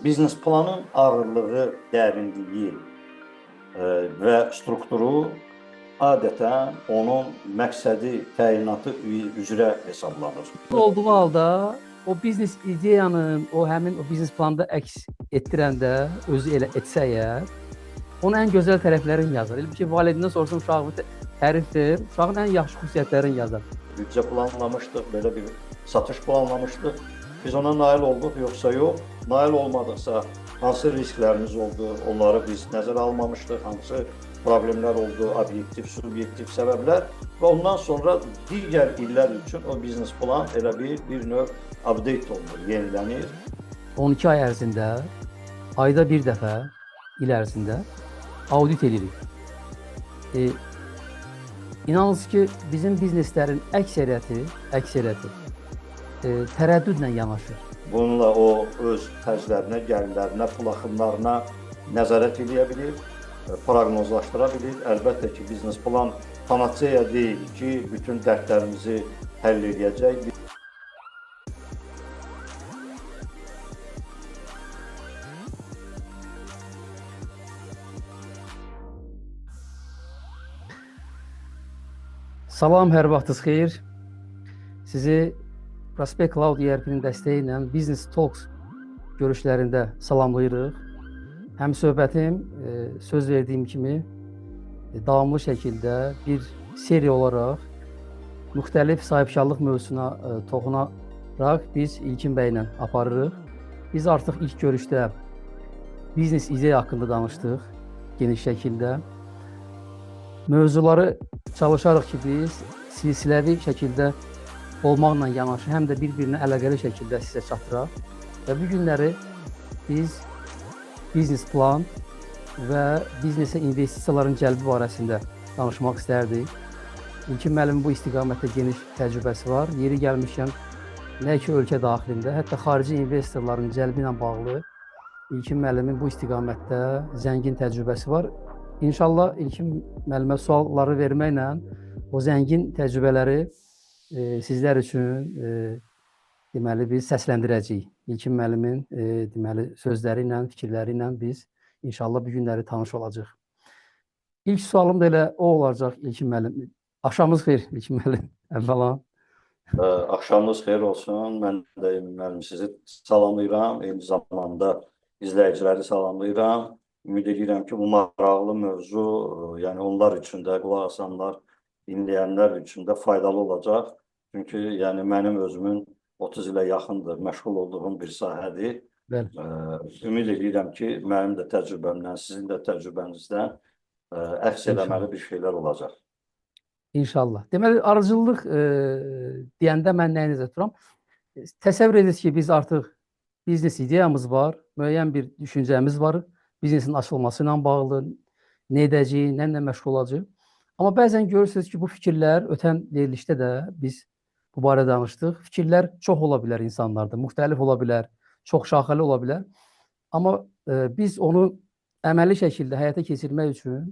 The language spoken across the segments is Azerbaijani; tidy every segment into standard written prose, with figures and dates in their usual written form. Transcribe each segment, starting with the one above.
Biznes planın ağırlığı, dərinliyi və strukturu adətən onun məqsədi, təyinatı üzrə hesablanır. Olduğu halda o biznes ideyanın, həmin o biznes planda əks etdirəndə, özü elə etsə əgər, onun ən gözəl tərəflərini yazar. Elə ki, valideyndən soruşsun, uşağımı tərif ver, uşağın ən yaxşı xüsusiyyətlərini yazar. Büdcə planlamışdıq, belə bir satış planlamışdıq. Biz ona nail olduq, yoxsa yox. Nail olmadıqsa, hansı risklərimiz oldu, onları biz nəzərə almamışdıq, hansı problemlər oldu, obyektiv, subyektiv səbəblər və ondan sonra digər illər üçün o biznes plan elə bir növ update olunur, yenilənir. 12 ay ərzində, ayda bir dəfə il ərzində audit edirik. İnanılsın ki, bizim bizneslərin əksəriyyəti tərəddüdlə yanaşır. Bununla o öz xərclərinə, gəlirlərinə, pul axımlarına nəzarət edə bilir, proqnozlaşdıra bilir. Əlbəttə ki, biznes plan panaceya deyil ki, bütün dərdlərimizi həll edəcək. Salam, hər vaxtınız xeyir. Sizi Prospect Cloud ERP-nin dəstəyi ilə Business Talks görüşlərində salamlayırıq. Həm söhbətim söz verdiyim kimi davamlı şəkildə bir seriya olaraq müxtəlif sahibkarlıq mövzusuna toxunaraq biz İlkin bəylə aparırıq. Biz artıq ilk görüşdə biznes ideya haqqında danışdıq geniş şəkildə. Mövzuları çalışarıq ki, biz silsiləvi şəkildə olmaqla yanaşı, həm də bir-birinə əlaqəli şəkildə sizə çatdıraq. Və bu günləri biz biznes plan və biznesə investisiyaların cəlbi barəsində danışmaq istərdik. İlkin müəllimin bu istiqamətdə geniş təcrübəsi var. Yeri gəlmişkən, nə ki ölkə daxilində, hətta xarici investorların cəlbi ilə bağlı İlkin müəllimin bu istiqamətdə zəngin təcrübəsi var. İnşallah İlkin müəllimə sualları verməklə o zəngin təcrübələri sizlər üçün deməli biz səsləndirəcəyik. İlkin müəllimin deməli sözləri ilə, fikirləri ilə biz inşallah bu günləri tanış olacağıq. İlk sualım da elə o olacaq İlkin müəllim. Axşamınız xeyir İlkin müəllim. Əvvəla. Axşamınız xeyir olsun. Mən də müəllim sizi salamlayıram. Eyni zamanda izləyiciləri salamlayıram. Ümid edirəm ki, bu maraqlı mövzu, yəni onlar üçün də, qulaq asanlar, dinləyənlər üçün də faydalı olacaq. Çünki yəni mənim özümün 30 ilə yaxındır məşğul olduğum bir sahədir. Ümid edirəm ki, mənim də təcrübəmdən, sizin də təcrübənizdən əks eləməli bir şeylər olacaq. İnşallah. Deməli, arıcıllıq deyəndə mən nəyə nəzər tuturam? Təsəvvür edirsiniz ki, biz artıq biznes ideyamız var, müəyyən bir düşüncəmiz var. Biznesin açılması ilə bağlı, nə edəcəyik, nə məşğul olacaq. Amma bəzən görürsünüz ki, bu fikirlər ötən verilişdə də biz bu barədə danışdıq. Fikirlər çox ola bilər insanlarda, müxtəlif ola bilər, çox şaxəli ola bilər. Amma biz onu əməli şəkildə həyata keçirmək üçün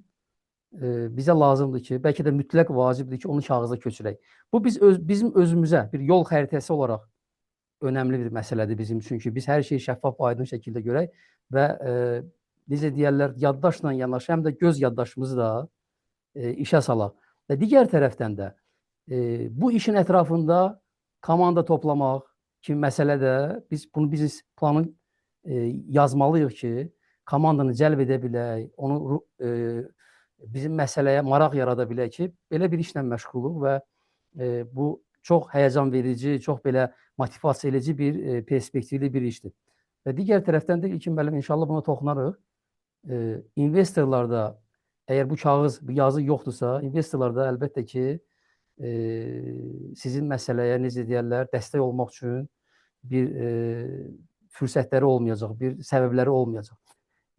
bizə lazımdır ki, bəlkə də mütləq vacibdir ki, onu kağıza köçürək. Bu bizim özümüzə bir yol xəritəsi olaraq önəmli bir məsələdir bizim üçün ki, biz hər şeyi şəffaf, aydın şəkildə görək və necə deyərlər, yaddaşla yanaşı, həm də göz yaddaşımızı da işə salaq. Və digər tərəfdən də bu işin ətrafında komanda toplamaq kimi məsələ də biz bunu biznes planı yazmalıyıq ki, komandanı cəlb edə bilək, onu bizim məsələyə maraq yarada bilək ki, belə bir işlə məşğuluq və bu çox həyəcan verici, çox belə motivasiya edici bir perspektivli bir işdir. Və digər tərəfdən də İlkin müəllim inşallah buna toxunarıq. İnvestorlarda əgər bu kağız, bu yazı yoxdursa, investorlarda əlbəttə ki, sizin məsələyə necə deyərlər, dəstək olmaq üçün bir fürsətləri olmayacaq, bir səbəbləri olmayacaq.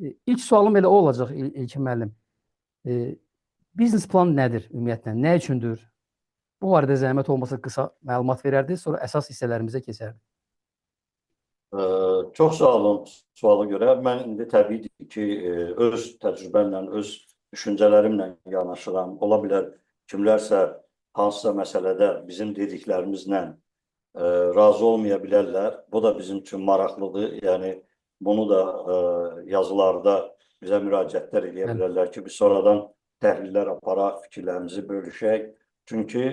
İlk sualım elə o olacaq İlkin müəllim. Biznes plan nədir ümumiyyətlə, nə üçündür? Bu barədə zəhmət olmasa qısa məlumat verərdiniz, sonra əsas hissələrimizə keçərdik. Çox sağ olun suala görə. Mən indi təbii ki, öz təcrübəmlə, öz düşüncələrimlə yanaşıram. Ola bilər kimlərsə hansısa məsələdə bizim dediklərimizlə razı olmaya bilərlər. Bu da bizim üçün maraqlıdır. Yəni bunu da yazılarda bizə müraciətlər edə Bəli, bilərlər ki, biz sonradan təhlillər aparaq, fikirlərimizi bölüşək. Çünki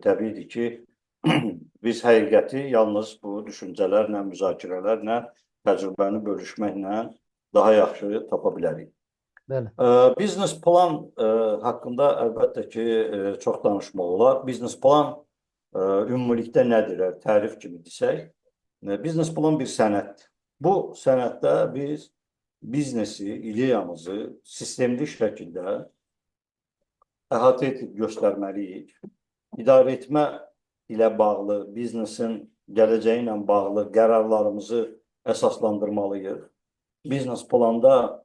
təbiidir ki, biz həqiqəti yalnız bu düşüncələrlə, müzakirələrlə, təcrübəni bölüşməklə daha yaxşı tapa bilərik. bəli, Biznes plan haqqında əlbəttə ki, çox danışmaq olar. Biznes plan ümumilikdə nədir? Tərif kimi desək, biznes plan bir sənəddir. Bu sənəddə biz biznesi, ideyamızı sistemli şəkildə əhatə edib göstərməliyik. İdarə etmə ilə bağlı, biznesin gələcəyi ilə bağlı qərarlarımızı əsaslandırmalıyıq. Biznes planda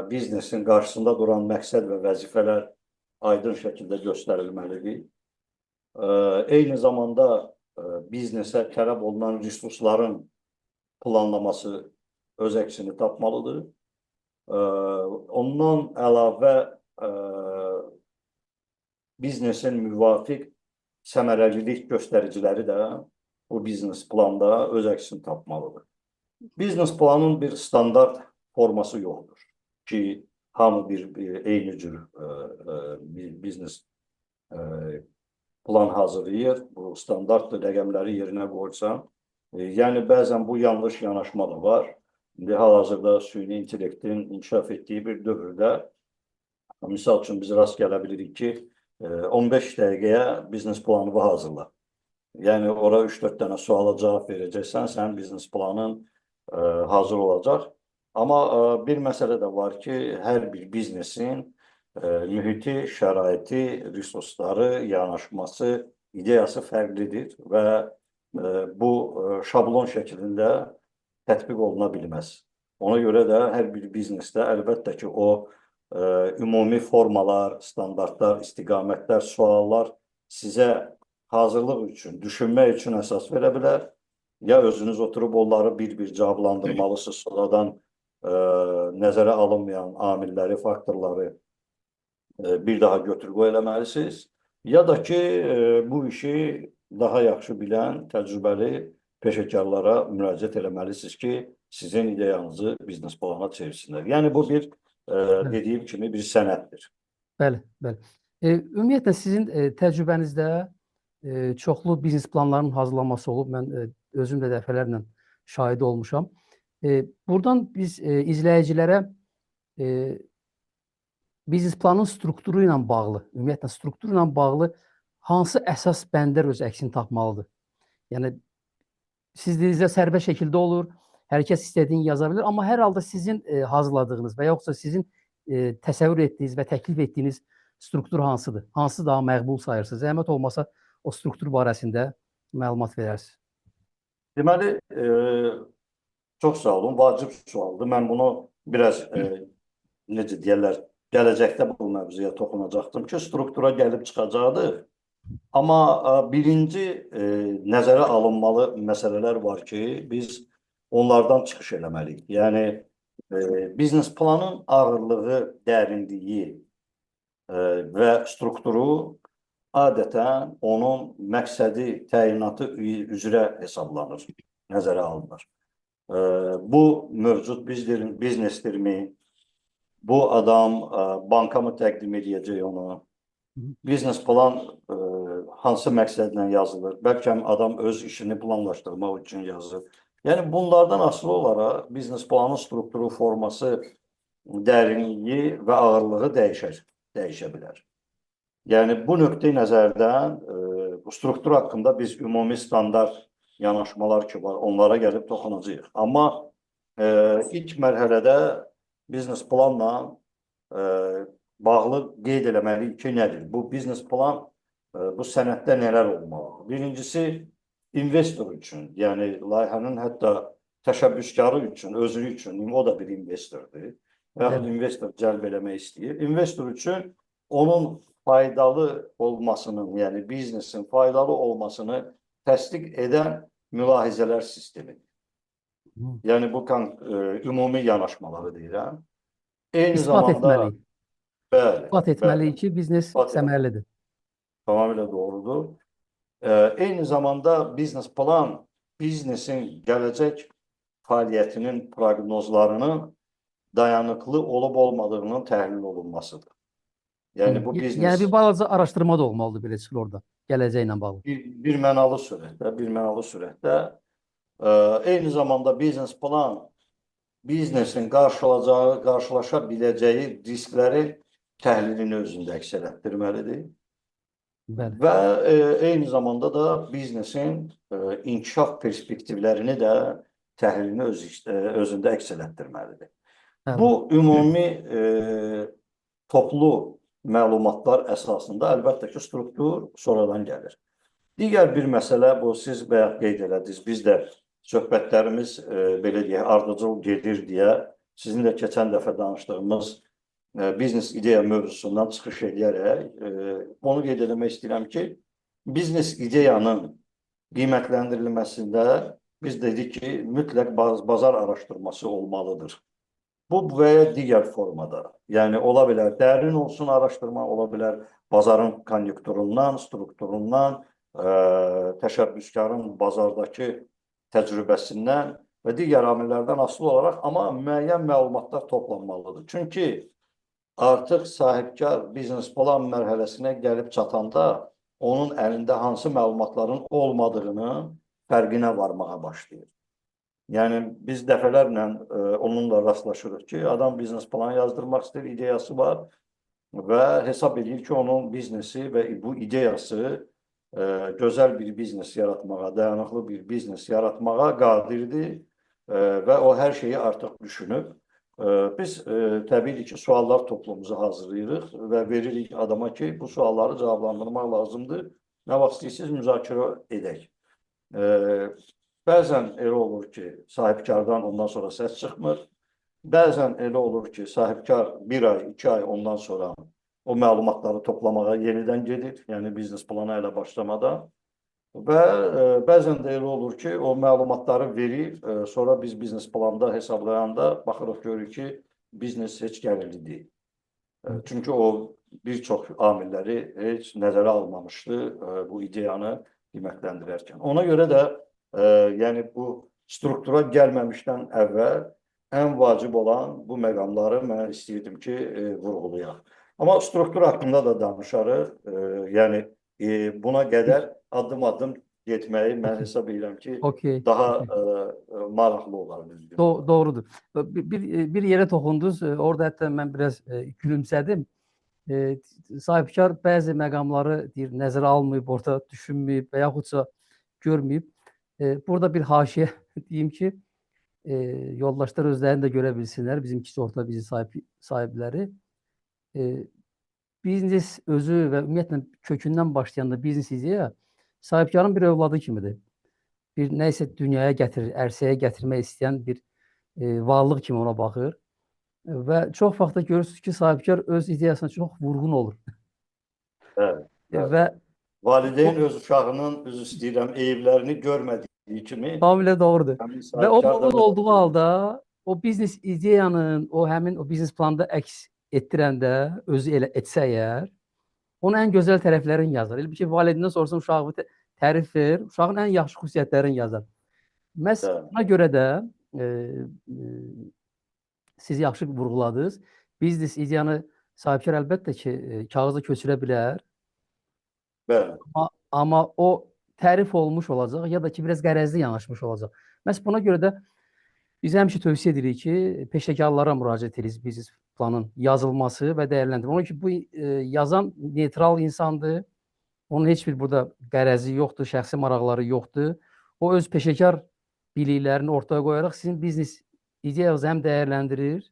biznesin qarşısında duran məqsəd və vəzifələr aydın şəkildə göstərilməlidir. Eyni zamanda biznesə tələb olunan resursların planlaması öz əksini tapmalıdır. Ondan əlavə biznesin müvafiq səmərəlilik göstəriciləri də bu biznes planda öz əksini tapmalıdır. Biznes planın bir standart forması yoxdur ki, hamı bir eyni cür biznes plan hazırlayır. Bu standartdır, rəqəmləri yerinə qoyursan. Yəni, bəzən bu yanlış yanaşma da var. İndi hal-hazırda süni intellektin inkişaf etdiyi bir dövrdə, misal üçün biz rast gələ bilirik ki, 15 dəqiqəyə biznes planını hazırla. Yəni, ora 3-4 dənə suala cavab verəcəksən, sənin biznes planın hazır olacaq. Amma bir məsələ də var ki, hər bir biznesin mühiti, şəraiti, resursları, yanaşması, ideyası fərqlidir və bu şablon şəklində tətbiq oluna bilməz. Ona görə də hər bir biznesdə əlbəttə ki, o ümumi formalar, standartlar, istiqamətlər, suallar sizə hazırlıq üçün, düşünmək üçün əsas verə bilər. Ya özünüz oturub onları bir-bir cavablandırmalısınız, sonradan nəzərə alınmayan amilləri, faktorları bir daha götür-qoy eləməlisiniz. Ya da ki, bu işi daha yaxşı bilən, təcrübəli peşəkarlara müraciət eləməlisiniz ki, sizin ideyanızı biznes plana çevirsinlər. Yəni, bu bir, dediyim kimi, bir sənəddir. bəli, bəli. Ümumiyyətlə, sizin təcrübənizdə çoxlu biznes planlarının hazırlanması olub. Mən özüm də dəfələrlə şahidi olmuşam. Buradan biz izləyicilərə biznes planın strukturu ilə bağlı, ümumiyyətlə strukturu ilə bağlı hansı əsas bəndlər öz əksini tapmalıdır? Yəni, siz dediyinizdə sərbəst şəkildə olur, hər kəs istədiyini yaza bilir, amma hər halda sizin hazırladığınız və yoxsa sizin təsəvvür etdiyiniz və təklif etdiyiniz struktur hansıdır? Hansı daha məqbul sayırsınız? Zəhmət olmasa o struktur barəsində məlumat verərsiniz. Deməli, çox sağ olun, vacib sualdır. Mən bunu biraz, necə deyərlər, gələcəkdə bu mövzuya toxunacaqdım ki, struktura gəlib çıxacaqdır. Amma birinci nəzərə alınmalı məsələlər var ki, biz onlardan çıxış eləməliyik. Yəni, biznes planın ağırlığı, dərinliyi və strukturu adətən onun məqsədi, təyinatı üzrə hesablanır, nəzərə alınır. Bu mövcud biznesdirmi? Bu adam banka mı təqdim edəcək onu? Biznes plan hansı məqsədlə yazılır? Bəlkə adam öz işini planlaşdırmaq üçün yazır. Yəni, bunlardan asılı olaraq biznes planın strukturu, forması, dərinliyi və ağırlığı dəyişə bilər. Yəni, bu nöqteyi nəzərdən bu struktur haqqında biz ümumi standart yanaşmalar ki var, onlara gəlib toxunacağıq. Amma ilk mərhələdə biznes planla bağlı qeyd eləməliyik ki, nədir? Bu biznes plan, bu sənəddə nələr olmalıdır? Birincisi, investor üçün, yəni layihənin hətta təşəbbüskarı üçün, özü üçün, o da bir investordur. Və yaxud investor cəlb eləmək istəyir. İnvestor üçün onun faydalı olmasının, yəni biznesin faydalı olmasını təsdiq edən mülahizələr sistemidir. Yəni, bu ümumi yanaşmaları deyirəm. Eyni İspat zamanda, etməliyik. bəli, İspat etməliyik ki, biznes səmərlidir. Tamamilə doğrudur. Eyni zamanda biznes plan biznesin gələcək fəaliyyətinin proqnozlarının dayanıqlı olub olmadığının təhlil olunmasıdır. Yəni bu Yəni bir biznes balaca araşdırma da olmalıdır belə çıxır orada gələcəklə bağlı. bir mənalı sürətdə eyni zamanda biznes plan biznesin qarşılaşa biləcəyi riskləri təhlilini özündə əks etdirməlidir. Bəli. Və eyni zamanda da biznesin inkişaf perspektivlərini də təhlilini özündə əks etdirməlidir. Bəli. Bu ümumi toplu məlumatlar əsasında əlbəttə ki, struktur sonradan gəlir. Digər bir məsələ bu, siz bayaq qeyd elədiniz, biz də söhbətlərimiz belə deyək, ardıcıl gedir deyə sizinlə keçən dəfə danışdığımız biznes ideya mövzusundan çıxış edərək onu qeyd etmək istəyirəm ki, biznes ideyanın qiymətləndirilməsində biz dedik ki, mütləq bazar araşdırması olmalıdır. Bu və ya digər formada, yəni ola bilər dərin olsun araşdırma, ola bilər bazarın konjunkturundan, strukturundan, təşəbbüskarın bazardakı təcrübəsindən və digər amillərdən asılı olaraq, amma müəyyən məlumatlar toplanmalıdır. Çünki artıq sahibkar biznes plan mərhələsinə gəlib çatanda onun əlində hansı məlumatların olmadığını fərqinə varmağa başlayır. Yəni biz dəfələrlə onunla rastlaşırıq ki, adam biznes plan yazdırmaq istəyir, ideyası var və hesab edir ki, onun biznesi və bu ideyası gözəl bir biznes yaratmağa, dayanıqlı bir biznes yaratmağa qadirdir və o hər şeyi artıq düşünüb. Biz təbii ki, suallar toplumuzu hazırlayırıq və veririk adama ki, bu sualları cavablandırmaq lazımdır. Nə vaxt istəyirsiniz, müzakirə edək. Bəzən elə olur ki, sahibkardan ondan sonra səs çıxmır. Bəzən elə olur ki, sahibkar 1 ay, 2 ay ondan sonra o məlumatları toplamağa yenidən gedir. Yəni biznes plana ilə başlamadan. Və bəzən də elə olur ki, o məlumatları verir. Sonra biz biznes planda hesablayanda baxırıq, görürük ki, biznes heç gəlirli deyil. Çünki o bir çox amilləri heç nəzərə almamışdı bu ideyanı qiymətləndirərkən. Ona görə də yəni bu struktura gəlməmişdən əvvəl ən vacib olan bu məqamları mən istəyirdim ki, vurğulayaq. Amma struktur haqqında da danışarıq. Yəni buna qədər addım-addım getməyi mən hesab edirəm ki, daha maraqlı olar. Doğrudur. Bir yerə toxundunuz. Orada hətta mən biraz gülümsədim. Sahibkar bəzi məqamları deyir, nəzərə almayıb, orada düşünməyib və yaxudsa görməyib. Burada bir haşiyə deyim ki, yoldaşlar özlərini də görə bilsinlər, bizim kiçik orta biznes sahibləri. Biznes özü və ümumiyyətlə kökündən başlayanda biznes ideya sahibkarın bir övladı kimidir. Bir nəysə dünyaya gətirir, ərsəyə gətirmək istəyən bir varlıq kimi ona baxır. Və çox vaxtda görürsünüz ki, sahibkar öz ideyasına çox vurğun olur. Evet. Və valideyn öz uşağının, üzr istəyirəm, eyiblərini görmədiyi kimi tamamilə doğrudur. Və o vurğun olduğu halda o biznes ideyanın, həmin o biznes planda əks etdirəndə, özü elə etsə əgər, onun ən gözəl tərəflərini yazar. Elə bir ki, valideyndən sorsan uşağı tərif ver, uşağın ən yaxşı xüsusiyyətlərini yazar. Məhz buna görə də siz yaxşı vurğuladınız. Biznes ideyanı sahibkar əlbəttə ki, kağıza köçürə bilər. Bəli. Amma o tərif olmuş olacaq ya da ki, biraz qərəzli yanaşmış olacaq. Məhz buna görə də biz həmişə tövsiyə edirik ki, peşəkarlara müraciət edirik biznes planın yazılması və dəyərləndirmə. Onun ki, bu yazan neytral insandır. Onun heç bir burada qərəzi yoxdur, şəxsi maraqları yoxdur. O öz peşəkar biliklərini ortaya qoyaraq sizin biznes ideyanızı həm dəyərləndirir,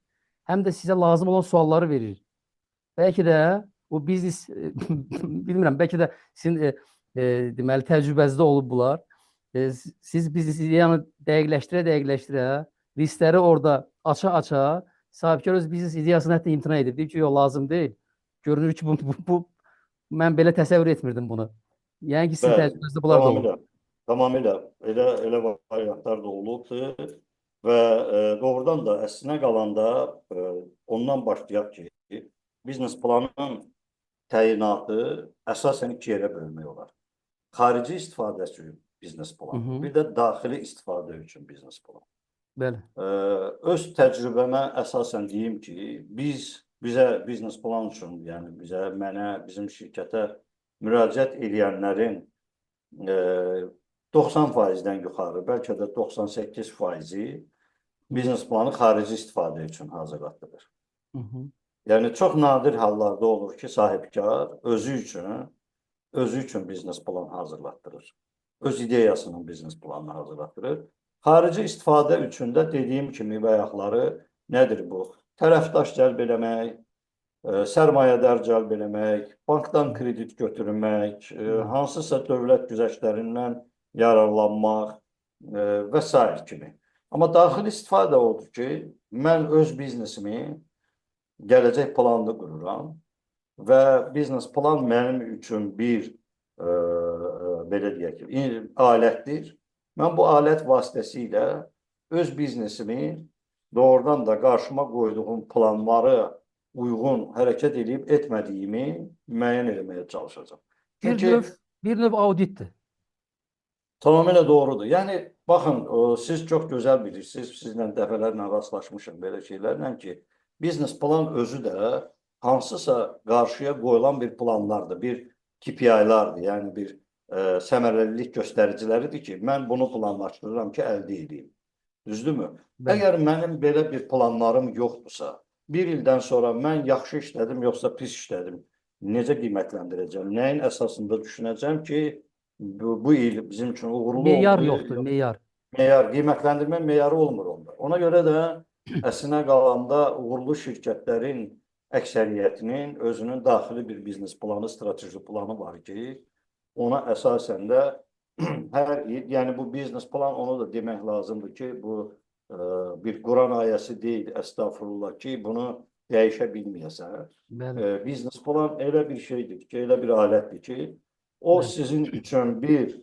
həm də sizə lazım olan sualları verir. Bəlkə də o biznes, bilmirəm, bəlkə də sizin deməli təcrübənizdə olub bunlar. Siz biznes ideyanı dəqiqləşdirə, riskləri orada aça, sahibkar öz biznes ideyasını hətta imtina edir. Deyir ki, yox, lazım deyil. Görünür ki, mən belə təsəvvür etmirdim bunu. Yəni ki, sizin təcrübənizdə bunlar da olur. Tamamilə. Elə variantlar da olubdur. Və doğrudan da əslinə qalanda ondan başlayaq ki, biznes planının təyinatı əsasən 2 yerə bölmək olar. Xarici istifadə üçün biznes planı, bir də daxili istifadə üçün biznes planı. Bəli. Öz təcrübəmə əsasən deyim ki, bizə biznes plan üçün, yəni mənə, bizim şirkətə müraciət edənlərin 90%-dən yuxarı, bəlkə də 98%-i biznes planı xarici istifadə üçün hazırlatılır. Hı -hı. Yəni çox nadir hallarda olur ki, sahibkar özü üçün biznes plan hazırlatdırır. Öz ideyasının biznes planını hazırlatdırır. Xarici istifadə üçün də dediyim kimi bayaqları nədir bu? Tərəfdaş cəlb eləmək, sərmayədar cəlb eləmək, bankdan kredit götürmək, hansısa dövlət güzəştlərindən yararlanmaq və s. kimi. Amma daxili istifadə odur ki, mən öz biznesimi gələcək planını qururam və biznes plan mənim üçün bir belə deyək ki, alətdir. Mən bu alət vasitəsilə öz biznesimi doğrudan da qarşıma qoyduğum planları uyğun hərəkət edib etmədiyimi müəyyən etməyə çalışacağam. Bir növ auditdir. Tamamilə doğrudur. Yəni, baxın, siz çox gözəl bilirsiniz, sizlə dəfələrlə rastlaşmışım belə şeylərlə ki, biznes plan özü də hansısa qarşıya qoyulan bir planlardır, bir KPI-lardır, yəni bir səmərəlilik göstəriciləridir ki, mən bunu planlaşdırıram ki, əldə edeyim. Düzdürmü? Əgər mənim belə bir planlarım yoxdursa, bir ildən sonra mən yaxşı işlədim, yoxsa pis işlədim, necə qiymətləndirəcəm, nəyin əsasında düşünəcəm ki, bu il bizim üçün uğurlu oldu. Meyar yoxdur, meyar. Qiymətləndirmə meyarı olmur onda. Ona görə də əslinə qalanda uğurlu şirkətlərin əksəriyyətinin özünün daxili bir biznes planı, strateji planı var ki, ona əsasən də hər il, yəni bu biznes plan, onu da demək lazımdır ki, bu bir Quran ayəsi deyil, əstəğfurullah ki, bunu dəyişə bilməyəsən. Biznes plan elə bir şeydir ki, elə bir alətdir ki, o sizin üçün bir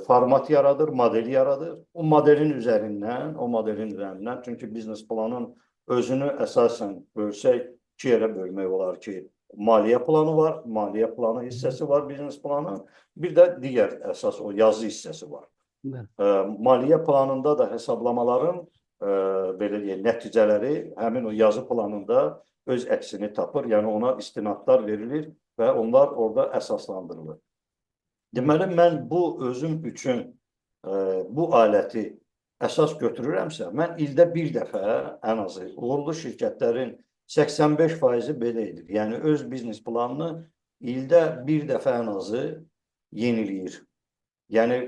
format yaradır, model yaradır. O modelin üzərindən, çünki biznes planın özünü əsasən bölsək, iki yerə bölmək olar ki, maliyyə planı var, maliyyə planı hissəsi var biznes planın, bir də digər əsas o yazı hissəsi var. Maliyyə planında da hesablamaların belə deyək, nəticələri həmin o yazı planında öz əksini tapır, yəni ona istinadlar verilir və onlar orada əsaslandırılır. Deməli, mən bu özüm üçün bu aləti əsas götürürəmsə, mən ildə bir dəfə ən azı uğurlu şirkətlərin 85%-i belə edir. Yəni, öz biznes planını ildə bir dəfə ən azı yeniləyir. Yəni,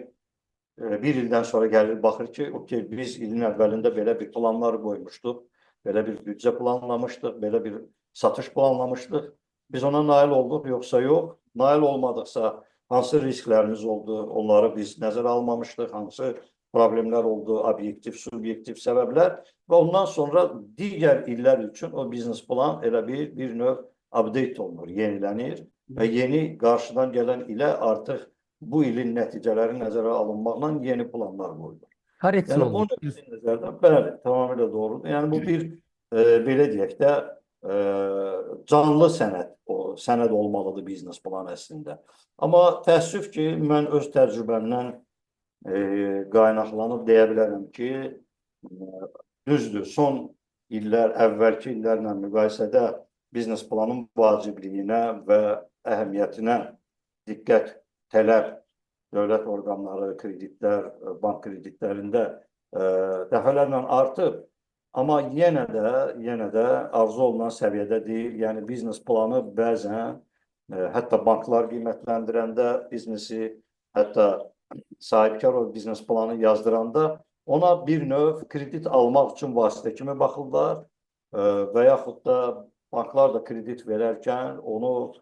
bir ildən sonra gəlir, baxır ki, biz ilin əvvəlində belə bir planlar qoymuşduq, belə bir büdcə planlamışdıq, belə bir satış planlamışdıq. Biz ona nail olduq, yoxsa yox. Nail olmadıqsa, hansı risklərimiz oldu, onları biz nəzərə almamışdıq, hansı problemlər oldu, obyektiv, subyektiv səbəblər və ondan sonra digər illər üçün o biznes plan elə bir növ update olunur, yenilənir və yeni qarşıdan gələn ilə artıq bu ilin nəticələri nəzərə alınmaqla yeni planlar qoyulur. Korreksiya olunur. Bəli, tamamilə doğrudur. Yəni, bu bir, belə deyək də, canlı sənəd olmalıdır biznes plan əslində. Amma təəssüf ki, mən öz təcrübəmdən qaynaqlanıb deyə bilərəm ki, düzdür, son illər, əvvəlki illərlə müqayisədə biznes planın vacibliyinə və əhəmiyyətinə diqqət, tələb, dövlət orqanları, kreditlər, bank kreditlərində dəfələrlə artıb, amma yenə də arzu olunan səviyyədə deyil. Yəni, biznes planı bəzən, hətta banklar qiymətləndirəndə biznesi, hətta sahibkar o biznes planı yazdıranda ona bir növ kredit almaq üçün vasitə kimi baxırlar və yaxud da banklar da kredit verərkən onu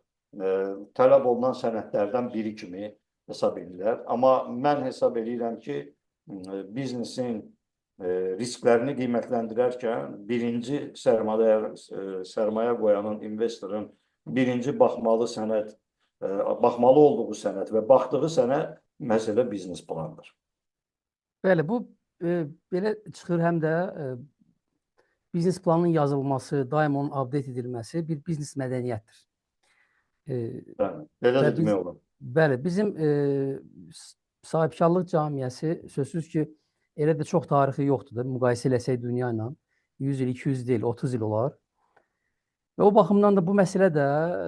tələb olunan sənədlərdən biri kimi hesab edirlər. Amma mən hesab edirəm ki, biznesin risklərini qiymətləndirərkən birinci sərmayə qoyanın, investorun birinci baxmalı olduğu sənəd və baxdığı sənəd məsələ biznes planıdır. Bəli, bu belə çıxır, həm də biznes planının yazılması, daim onun update edilməsi bir biznes mədəniyyətdir. Belə də demək olar. Bəli, bizim sahibkarlıq cəmiyyəsi sözsüz ki, elə də çox tarixi yoxdur da, müqayisə eləsək dünya ilə. 100 il, 200 il, 30 il olar. Və o baxımdan da bu məsələ də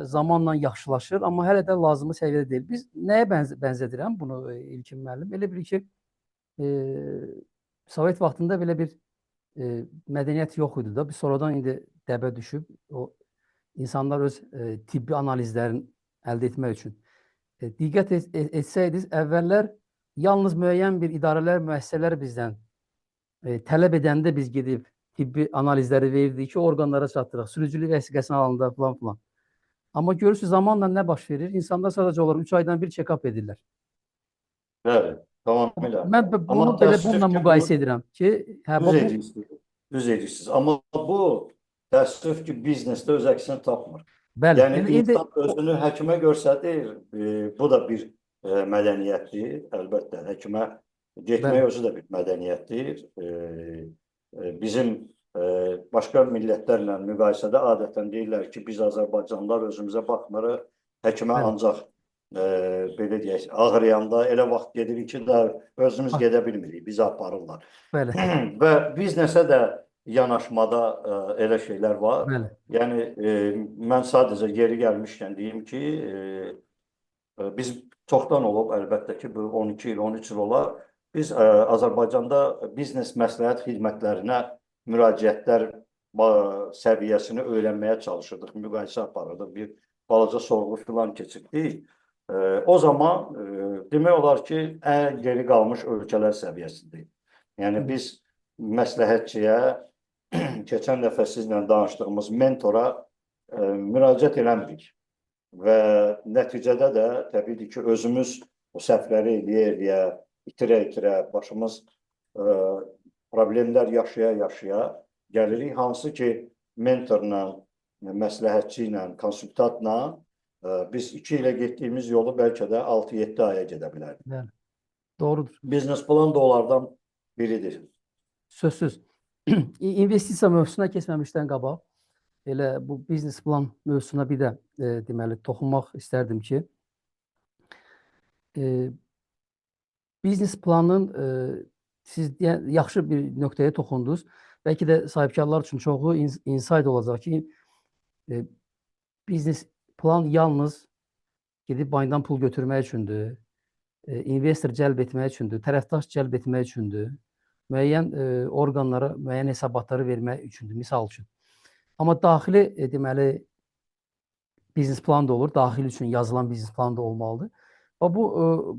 zamanla yaxşılaşır, amma hələ də lazımi səviyyədə deyil. Biz nəyə bənzədirəm bunu İlkin müəllim? Elə bil ki, Sovet vaxtında belə bir mədəniyyət yox idi da. Biz sonradan indi dəbə düşüb, o insanlar öz tibbi analizlərini əldə etmək üçün. Diqqət etsəydiniz, əvvəllər yalnız müəyyən bir idarələr, müəssisələr bizdən tələb edəndə biz gedib tibbi analizləri verdik ki, orqanlara çatdıraq, sürücülük vəsiqəsini alanda falan filan. Amma görürsünüz, zamanla nə baş verir? İnsanlar sadəcə olaraq 3 aydan bir check-up edirlər. Bəli, tamamilə. Mən Amma bunu belə təəssüf bununla ki, müqayisə edirəm ki, hə, düz bu edirsiniz. Düz edirsiniz. Amma bu təəssüf ki, biznesdə öz əksini tapmır. bəli. Yəni Yəni indi insan özünü həkimə göstərir. Bu da bir mədəniyyətdir. Əlbəttə, həkimə getmək bəli, özü də bir mədəniyyətdir. Bizim başqa millətlərlə müqayisədə adətən deyirlər ki, biz Azərbaycanlılar özümüzə baxmırıq. Həkimə bəli, ancaq belə deyək, ağrıyanda elə vaxt gedirik ki, da özümüz ha, gedə bilmirik, bizi aparırlar. bəli, Və biznesə də yanaşmada elə şeylər var. bəli, Yəni mən sadəcə yeri gəlmişkən deyim ki, biz çoxdan olub, əlbəttə ki, bu 12 il, 13 il olar. Biz Azərbaycanda biznes məsləhət xidmətlərinə müraciətlər səviyyəsini öyrənməyə çalışırdıq, müqayisə aparırdıq, bir balaca sorğu filan keçirdik. O zaman demək olar ki, ən geri qalmış ölkələr səviyyəsindəyik. Yəni biz məsləhətçiyə keçən dəfə sizlə danışdığımız mentora müraciət eləmirik. Və nəticədə də təbii ki, özümüz o səhvləri eləyə-eləyə, itirə-itirə, başımız problemlər yaşaya-yaşaya gəlirik. Hansı ki, mentorla, məsləhətçi ilə, konsultantla biz 2 ilə getdiyimiz yolu bəlkə də 6-7 aya gedə bilərdik. bəli. Doğrudur. Biznes plan da onlardan biridir. Sözsüz. İnvestisiya mövzusuna keçməmişdən qabaq, elə bu biznes plan mövzusuna bir də deməli toxunmaq istərdim ki, biznes planın siz yaxşı bir nöqtəyə toxundunuz. Bəlkə də sahibkarlar üçün çoxu insight olacaq ki, biznes plan yalnız gedib bankdan pul götürmək üçündür, investor cəlb etmək üçündür, tərəfdaş cəlb etmək üçündür, müəyyən orqanlara müəyyən hesabatları vermək üçündür, misal üçün. Amma daxili deməli biznes plan da olur, daxili üçün yazılan biznes plan da olmalıdır. Və bu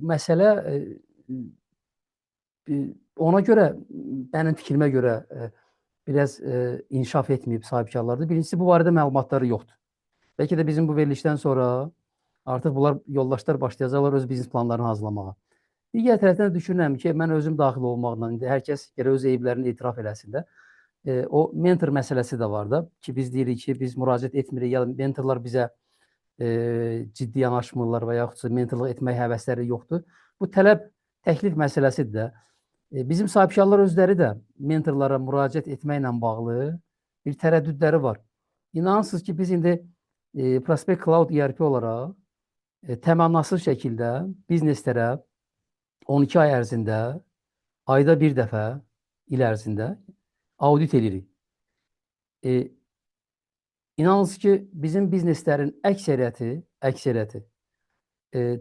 məsələ ona görə, mənim fikrimə görə biraz inkişaf etməyib sahibkarlarda. Birincisi, bu barədə məlumatları yoxdur. Bəlkə də bizim bu verilişdən sonra artıq bunlar yoldaşlar başlayacaqlar öz biznes planlarını hazırlamağa. Digər tərəfdən düşünürəm ki, mən özüm daxil olmaqla, indi hər kəs gərək öz eyblərini etiraf eləsin də. O mentor məsələsi də var da ki, biz deyirik ki, biz müraciət etmirik, ya mentorlar bizə ciddi yanaşmırlar və yaxud da mentorluq etmək həvəsləri yoxdur. Bu təklif məsələsidir də. Bizim sahibkarlar özləri də mentorlara müraciət etməklə bağlı bir tərəddüdləri var. İnanırsınız ki, biz indi Prospect Cloud ERP olaraq təmənnasız şəkildə bizneslərə 12 ay ərzində, ayda bir dəfə, il ərzində audit edirik. İnanırsınız ki, bizim bizneslərin əksəriyyəti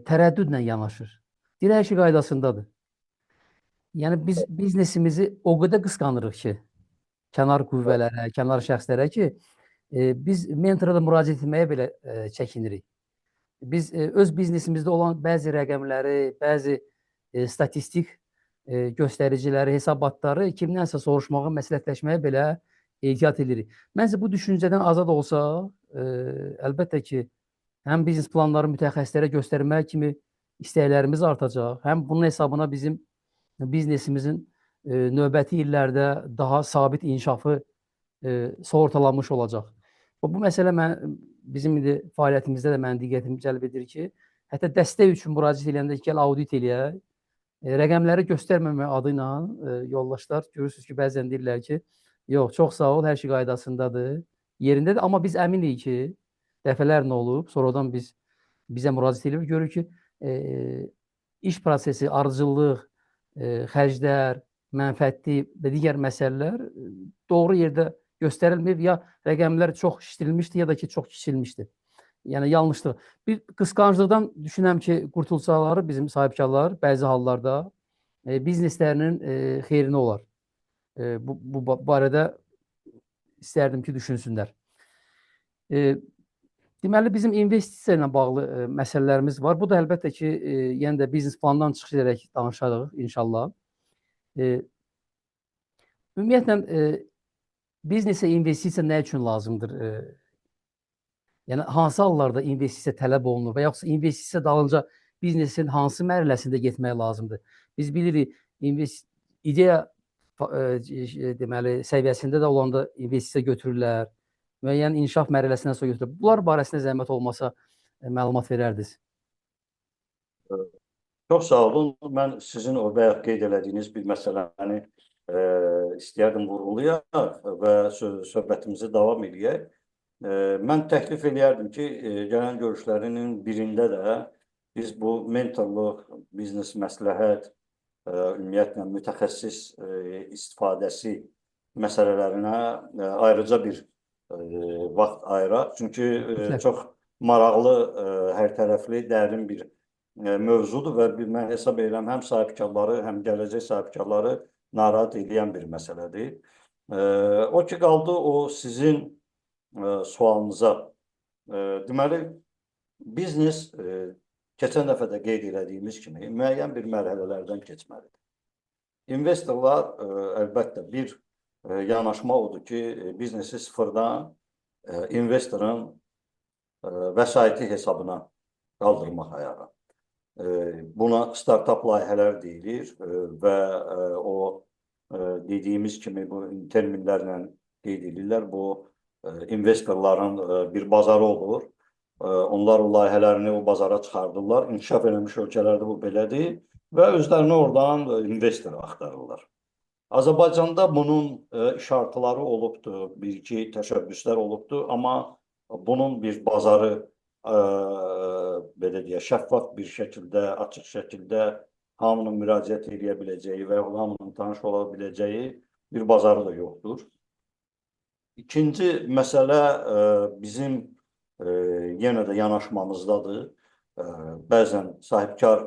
tərəddüdlə yanaşır. Deyir, hər şey qaydasındadır. Yəni biz biznesimizi o qədər qısqanırıq ki, kənar qüvvələrə, kənar şəxslərə ki, biz mentora da müraciət etməyə belə çəkinirik. Biz öz biznesimizdə olan bəzi rəqəmləri, bəzi statistik göstəriciləri, hesabatları kimdənsə soruşmağa, məsləhətləşməyə belə ehtiyat edirik. Məncə bu düşüncədən azad olsa, əlbəttə ki, həm biznes planları mütəxəssislərə göstərmək kimi istəklərimiz artacaq, həm bunun hesabına bizim biznesimizin növbəti illərdə daha sabit inkişafı sığortalanmış olacaq. Bu məsələ bizim fəaliyyətimizdə də mənim diqqətimi cəlb edir ki, hətta dəstək üçün müraciət edəndə gəl audit eləyək, rəqəmləri göstərməmək adı ilə yoldaşlar görürsünüz ki, bəzən deyirlər ki, yox, çox sağ ol, hər şey qaydasındadır, yerindədir, amma biz əminik ki, dəfələrlə olub, sonradan bizə müraciət edilir, görür ki, iş prosesi, ardıcıllıq, xərclər, mənfəətli və digər məsələlər doğru yerdə göstərilməyib, ya rəqəmlər çox şişirilmişdi, ya da ki, çox kiçilmişdi. Yəni yanlışlıq. Bir qısqanclıqdan düşünürəm ki, qurtulsaları bizim sahibkarlar bəzi hallarda bizneslərinin xeyrinə olar. Bu barədə istərdim ki, düşünsünlər. Deməli, bizim investisiya ilə bağlı məsələlərimiz var. Bu da əlbəttə ki, yenə də biznes planından çıxış edərək danışarıq inşallah. Ümumiyyətlə, biznesə investisiya nə üçün lazımdır? Yəni, hansı hallarda investisiya tələb olunur və yaxud investisiya dalınca biznesin hansı mərhələsində getmək lazımdır? Biz bilirik, ideya deməli, səviyyəsində də olanda investisiya götürürlər, müəyyən inkişaf mərhələsindən sonra götürürlər. Bunlar barəsində zəhmət olmasa məlumat verərdiniz. Çox sağ olun. Mən sizin o bayaq qeyd elədiyiniz bir məsələni istəyərdim vurğulayaq və söhbətimizi davam edək. Mən təklif eləyərdim ki, gələn görüşlərinin birində də biz bu mentorluq, biznes məsləhət, ümumiyyətlə mütəxəssis istifadəsi məsələlərinə ayrıca bir vaxt ayıraq. Çünki çox maraqlı, hərtərəfli, dərin bir mövzudur və mən hesab edirəm həm sahibkarları, həm gələcək sahibkarları narahat edən bir məsələdir. O ki qaldı o sizin sualınıza. Deməli, biznes keçən dəfə də qeyd elədiyimiz kimi müəyyən bir mərhələlərdən keçməlidir. İnvestorlar əlbəttə bir yanaşma odur ki, biznesi sıfırdan investorun vəsaiti hesabına qaldırmaq ayağa. Buna startup layihələr deyilir və o dediyimiz kimi bu terminlərlə qeyd edirlər. Bu investorların bir bazarı olur. Onlar o layihələrini o bazara çıxardırlar. İnkişaf eləmiş ölkələrdə bu belədir və özlərini oradan investor axtarırlar. Azərbaycanda bunun işartıları olubdur, bir-iki təşəbbüslər olubdur, amma bunun bir bazarı belə deyək, şəffaf bir şəkildə, açıq şəkildə hamının müraciət edə biləcəyi və hamının tanış ola biləcəyi bir bazarı da yoxdur. İkinci məsələ bizim yenə də yanaşmamızdadır. Bəzən sahibkar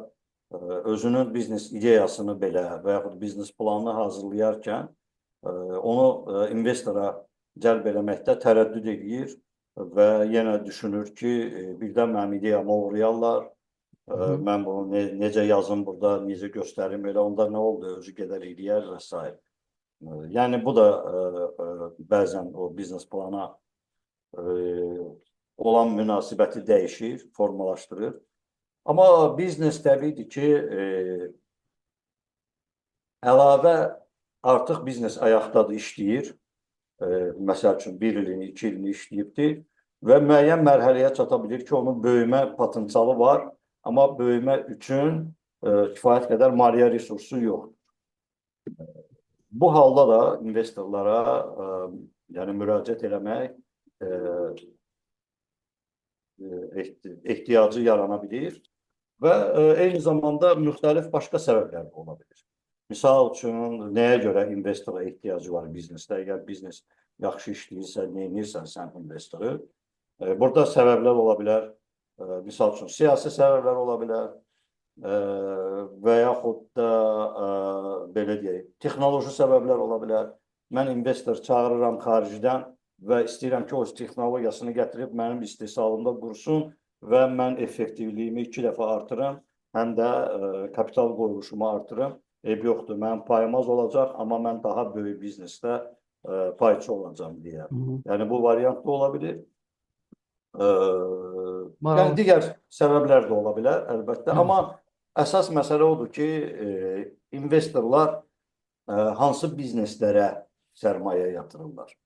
özünün biznes ideyasını belə və yaxud biznes planını hazırlayarkən onu investora cəlb eləməkdə tərəddüd edir və yenə düşünür ki, birdən mənim ideyama uğrayarlar, mən bunu necə yazım burada, necə göstərim, elə onda nə oldu, özü gedər eləyər və s. Yəni, bu da bəzən o biznes plana olan münasibəti dəyişir, formalaşdırır. Amma biznes təbiidir ki, əlavə artıq biznes ayaqdadır, işləyir. Məsəl üçün, 1 ilini, 2 ilini işləyibdir və müəyyən mərhələyə çata bilir ki, onun böyümə potensialı var, amma böyümə üçün kifayət qədər maliyyə resursu yoxdur. Bu halda da investorlara müraciət eləmək ehtiyacı yarana bilir və eyni zamanda müxtəlif başqa səbəblər də ola bilir. Misal üçün, nəyə görə investora ehtiyacı var biznesdə? Əgər biznes yaxşı işləyirsə, neyinirsən sən investoru? Burada səbəblər ola bilər. Misal üçün, siyasi səbəblər ola bilər və yaxud da, belə deyək, texnoloji səbəblər ola bilər. Mən investor çağırıram xaricdən və istəyirəm ki, o texnologiyasını gətirib mənim istehsalımda qursun və mən effektivliyimi 2 dəfə artırım, həm də kapital qoyuluşumu artırım. Eyb yoxdur, mənim payım az olacaq, amma mən daha böyük biznesdə payçı olacağım deyə. Yəni, bu variant da ola bilir. Yəni, digər səbəblər də ola bilər, əlbəttə. Amma əsas məsələ odur ki, investorlar hansı bizneslərə sərmayə yatırırlar?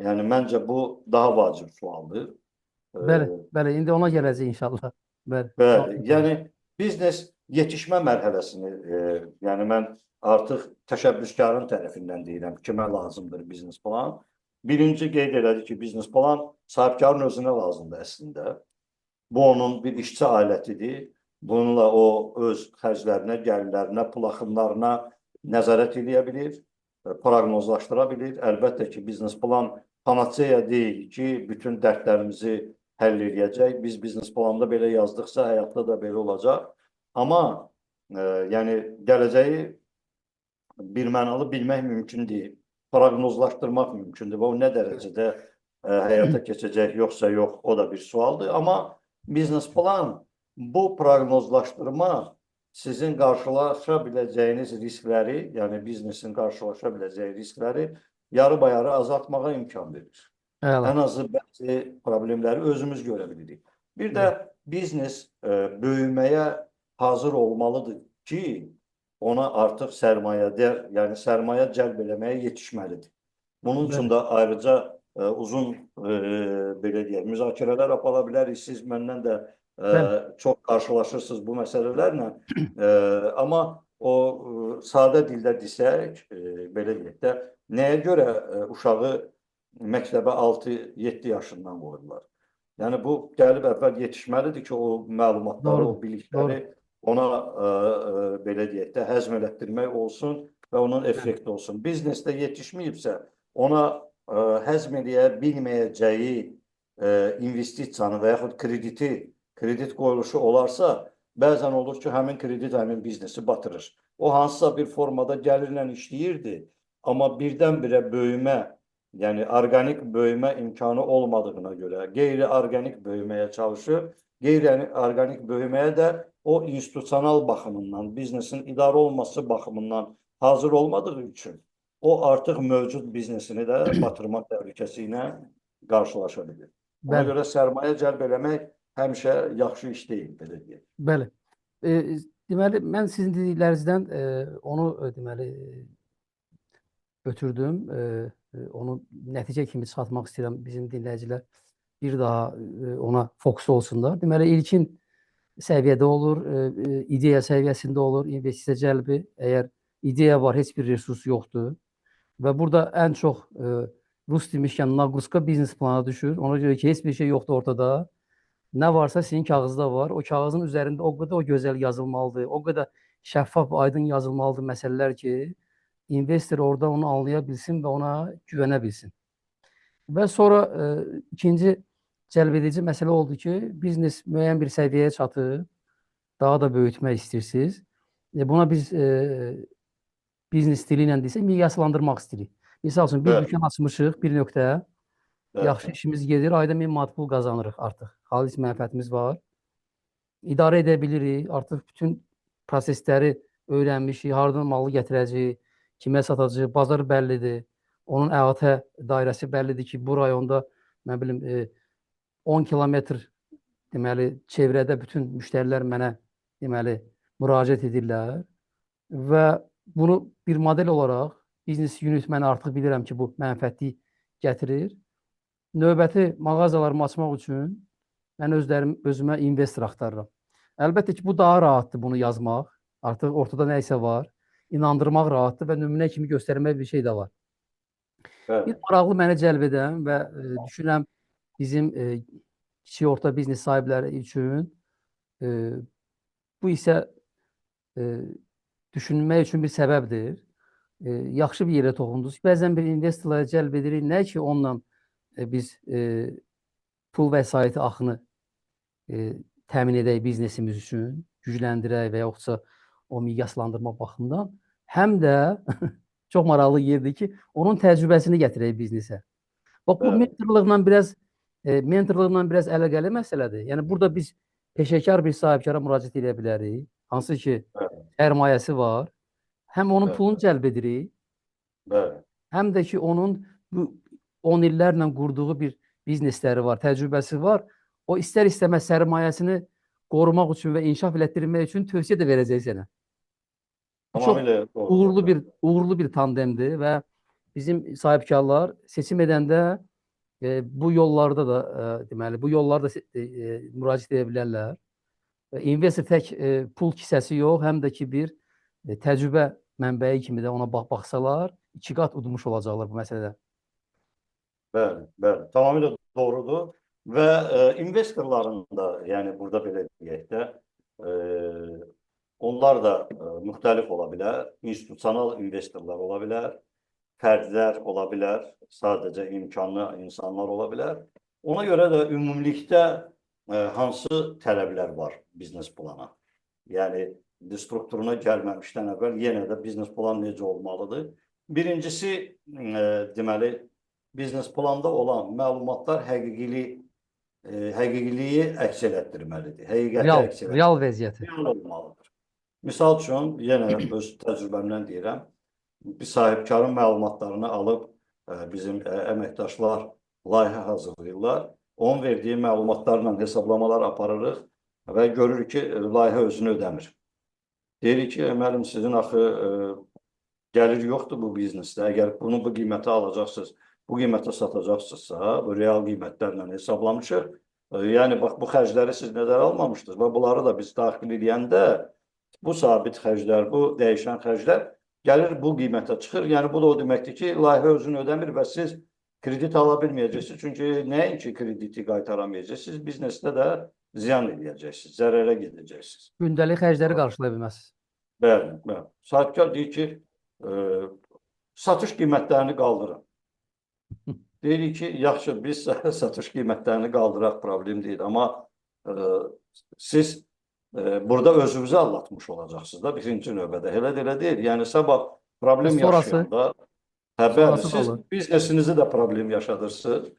Yəni, məncə bu daha vacib sualdır. Bəli, indi ona gələcək inşallah. Bəli, yəni biznes yetişmə mərhələsini, yəni mən artıq təşəbbüskarın tərəfindən deyirəm, kimə lazımdır biznes plan. Birinci qeyd elədi ki, biznes plan sahibkarın özünə lazımdır əslində. Bu onun bir işçi alətidir. Bununla o öz xərclərinə, gəlirlərinə, pul axınlarına nəzarət edə bilir, proqnozlaşdıra bilir. Əlbəttə ki, biznes plan panaceya deyil ki, bütün dərdlərimizi həll edəcək. Biz biznes planda belə yazdıqsa, həyatda da belə olacaq. Amma yəni gələcəyi birmənalı bilmək mümkün deyil. Proqnozlaşdırmaq mümkündür və o nə dərəcədə həyata keçəcək, yoxsa yox, o da bir sualdır. Amma biznes plan bu proqnozlaşdırma sizin qarşılaşa biləcəyiniz riskləri, yəni biznesin qarşılaşa biləcəyi riskləri yarı-bayarı azaltmağa imkan verir. Əla. Ən azı bəzi problemləri özümüz görə bilirik. Bir də biznes böyüməyə hazır olmalıdır ki, ona artıq yəni sərmayə cəlb eləməyə yetişməlidir. Bunun üçün də ayrıca uzun belə deyək, müzakirələr apara bilərik. Siz məndən də çox qarşılaşırsınız bu məsələlərlə. Amma o sadə dildə desək, belə deyək də, nəyə görə uşağı məktəbə 6-7 yaşından qoyurlar? Yəni bu gəlib əvvəl yetişməlidir ki, o məlumatları, o bilikləri ona belə deyək də həzm elətdirmək olsun və onun effekti olsun. Biznesdə yetişməyibsə, ona həzm eləyə bilməyəcəyi investisiyanı və yaxud kredit qoyuluşu olarsa, bəzən olur ki, həmin kredit həmin biznesi batırır. O hansısa bir formada gəlirlə işləyirdi, amma birdən-birə böyümə, yəni orqanik böyümə imkanı olmadığına görə qeyri-orqanik böyüməyə çalışır. Qeyri-orqanik böyüməyə də o institusional baxımından, biznesin idarə olması baxımından hazır olmadığı üçün o artıq mövcud biznesini də batırma təhlükəsi ilə qarşılaşa bilir. Ona görə sərmayə cəlb eləmək həmişə yaxşı iş deyil, belə deyək. Bəli. Deməli, mən sizin dediklərinizdən onu deməli götürdüm. Onu nəticə kimi çıxartmaq istəyirəm. Bizim dinləyicilər bir daha ona fokus olsunlar. Deməli, ilkin səviyyədə olur, ideya səviyyəsində olur, investisiya cəlbi. Əgər ideya var, heç bir resurs yoxdur və burada ən çox rus demişkən naqruska biznes plana düşür. Ona görə ki, heç bir şey yoxdur ortada. Nə varsa sizin kağızda var. O kağızın üzərində o qədər gözəl yazılmalıdır, o qədər şəffaf, aydın yazılmalıdır məsələlər ki, investor orada onu anlaya bilsin və ona güvənə bilsin. Və sonra ikinci cəlbedici məsələ oldu ki, biznes müəyyən bir səviyyəyə çatır, daha da böyütmək istəyirsiniz. Buna biz biznes dili ilə desək, miqyaslandırmaq istəyirik. Misal üçün, bir dükkan açmışıq, bir nöqtəyə, yaxşı işimiz gedir, ayda 1000 manat pul qazanırıq artıq. Xalis mənfəətimiz var. İdarə edə bilirik, artıq bütün prosesləri öyrənmişik, hardan malı gətirəcəyik, kimə satacağıq, bazar bəllidir. Onun əhatə dairəsi bəllidir ki, bu rayonda, mən bilim, 10 kilometr deməli, çevrədə bütün müştərilər mənə deməli, müraciət edirlər və bunu bir model olaraq biznes unit mən artıq bilirəm ki, bu mənfəətli gətirir. Növbəti mağazalarımı açmaq üçün mən özümə investor axtarıram. Əlbəttə ki, bu daha rahatdır bunu yazmaq. Artıq ortada nə isə var. İnandırmaq rahatdır və nümunə kimi göstərmək bir şey də var. Bir maraqlı məni cəlb edən və düşünürəm bizim kiçik orta biznes sahibləri üçün bu isə düşünmək üçün bir səbəbdir. Yaxşı bir yerə toxundunuz. Bəzən bir investorlara cəlb edirik. Nə ki, onunla biz pul vəsaiti axını təmin edək biznesimiz üçün, gücləndirək və yoxsa o miqyaslandırma baxımından, həm də çox maraqlı yerdir ki, onun təcrübəsini gətirək biznesə. Bax, bu mentorluqla biraz əlaqəli məsələdir. Yəni, burada biz peşəkar bir sahibkara müraciət edə bilərik, hansı ki, sərmayəsi var, həm onun pulunu cəlb edirik, həm də ki, onun bu 10 illərlə qurduğu bir biznesləri var, təcrübəsi var. O istər-istəməz sərmayəsini qorumaq üçün və inkişaf elətdirmək üçün tövsiyə də verəcək sənə. Çox uğurlu bir tandemdir və bizim sahibkarlar seçim edəndə bu yollarda da deməli, bu yollarda müraciət edə bilərlər. İnvestor tək pul kisəsi yox, həm də ki, bir təcrübə mənbəyi kimi də ona baxsalar, 2 qat udmuş olacaqlar bu məsələdə. Bəli, tamamilə doğrudur və investorların da, yəni burada belə deyək də, Onlar da müxtəlif ola bilər. İnstitusional investorlar ola bilər, fərdlər ola bilər, sadəcə imkanlı insanlar ola bilər. Ona görə də ümumilikdə hansı tələblər var biznes plana? Yəni strukturuna gəlməmişdən əvvəl yenə də biznes plan necə olmalıdır? Birincisi, deməli, biznes planda olan məlumatlar həqiqiliyi əks etdirməlidir. Həqiqəti Real, əks real vəziyyəti. real olmalıdır. Misal üçün, yenə öz təcrübəmdən deyirəm, bir sahibkarın məlumatlarını alıb bizim əməkdaşlar layihə hazırlayırlar. Onun verdiyi məlumatlarla hesablamalar aparırıq və görürük ki, layihə özünü ödəmir. Deyirik ki, müəllim, sizin axı gəlir yoxdur bu biznesdə. Əgər bunu bu qiymətə alacaqsınız, bu qiymətə satacaqsınızsa, bu real qiymətlərlə hesablamışıq. Yəni, bax, bu xərcləri siz nəzərə almamışdınız və bunları da biz daxil edəndə bu sabit xərclər, bu dəyişən xərclər gəlir bu qiymətə çıxır. Yəni, bu da o deməkdir ki, layihə özünü ödəmir və siz kredit ala bilməyəcəksiniz. Çünki nəinki krediti qaytaramayacaqsınız, biznesdə də ziyan edəcəksiniz, zərərə gedəcəksiniz. Gündəlik xərcləri qarşılaya bilməzsiniz. Bəli, bəli. Sahibkar deyir ki, satış qiymətlərini qaldırın. Deyirik ki, yaxşı, biz satış qiymətlərini qaldıraq, problem deyil. Amma siz burada özünüzü anlatmış olacaqsınız da birinci növbədə. Elə də elə deyil. Yəni, sabah problem yaşayanda, bəli, siz biznesinizi də problem yaşadırsınız.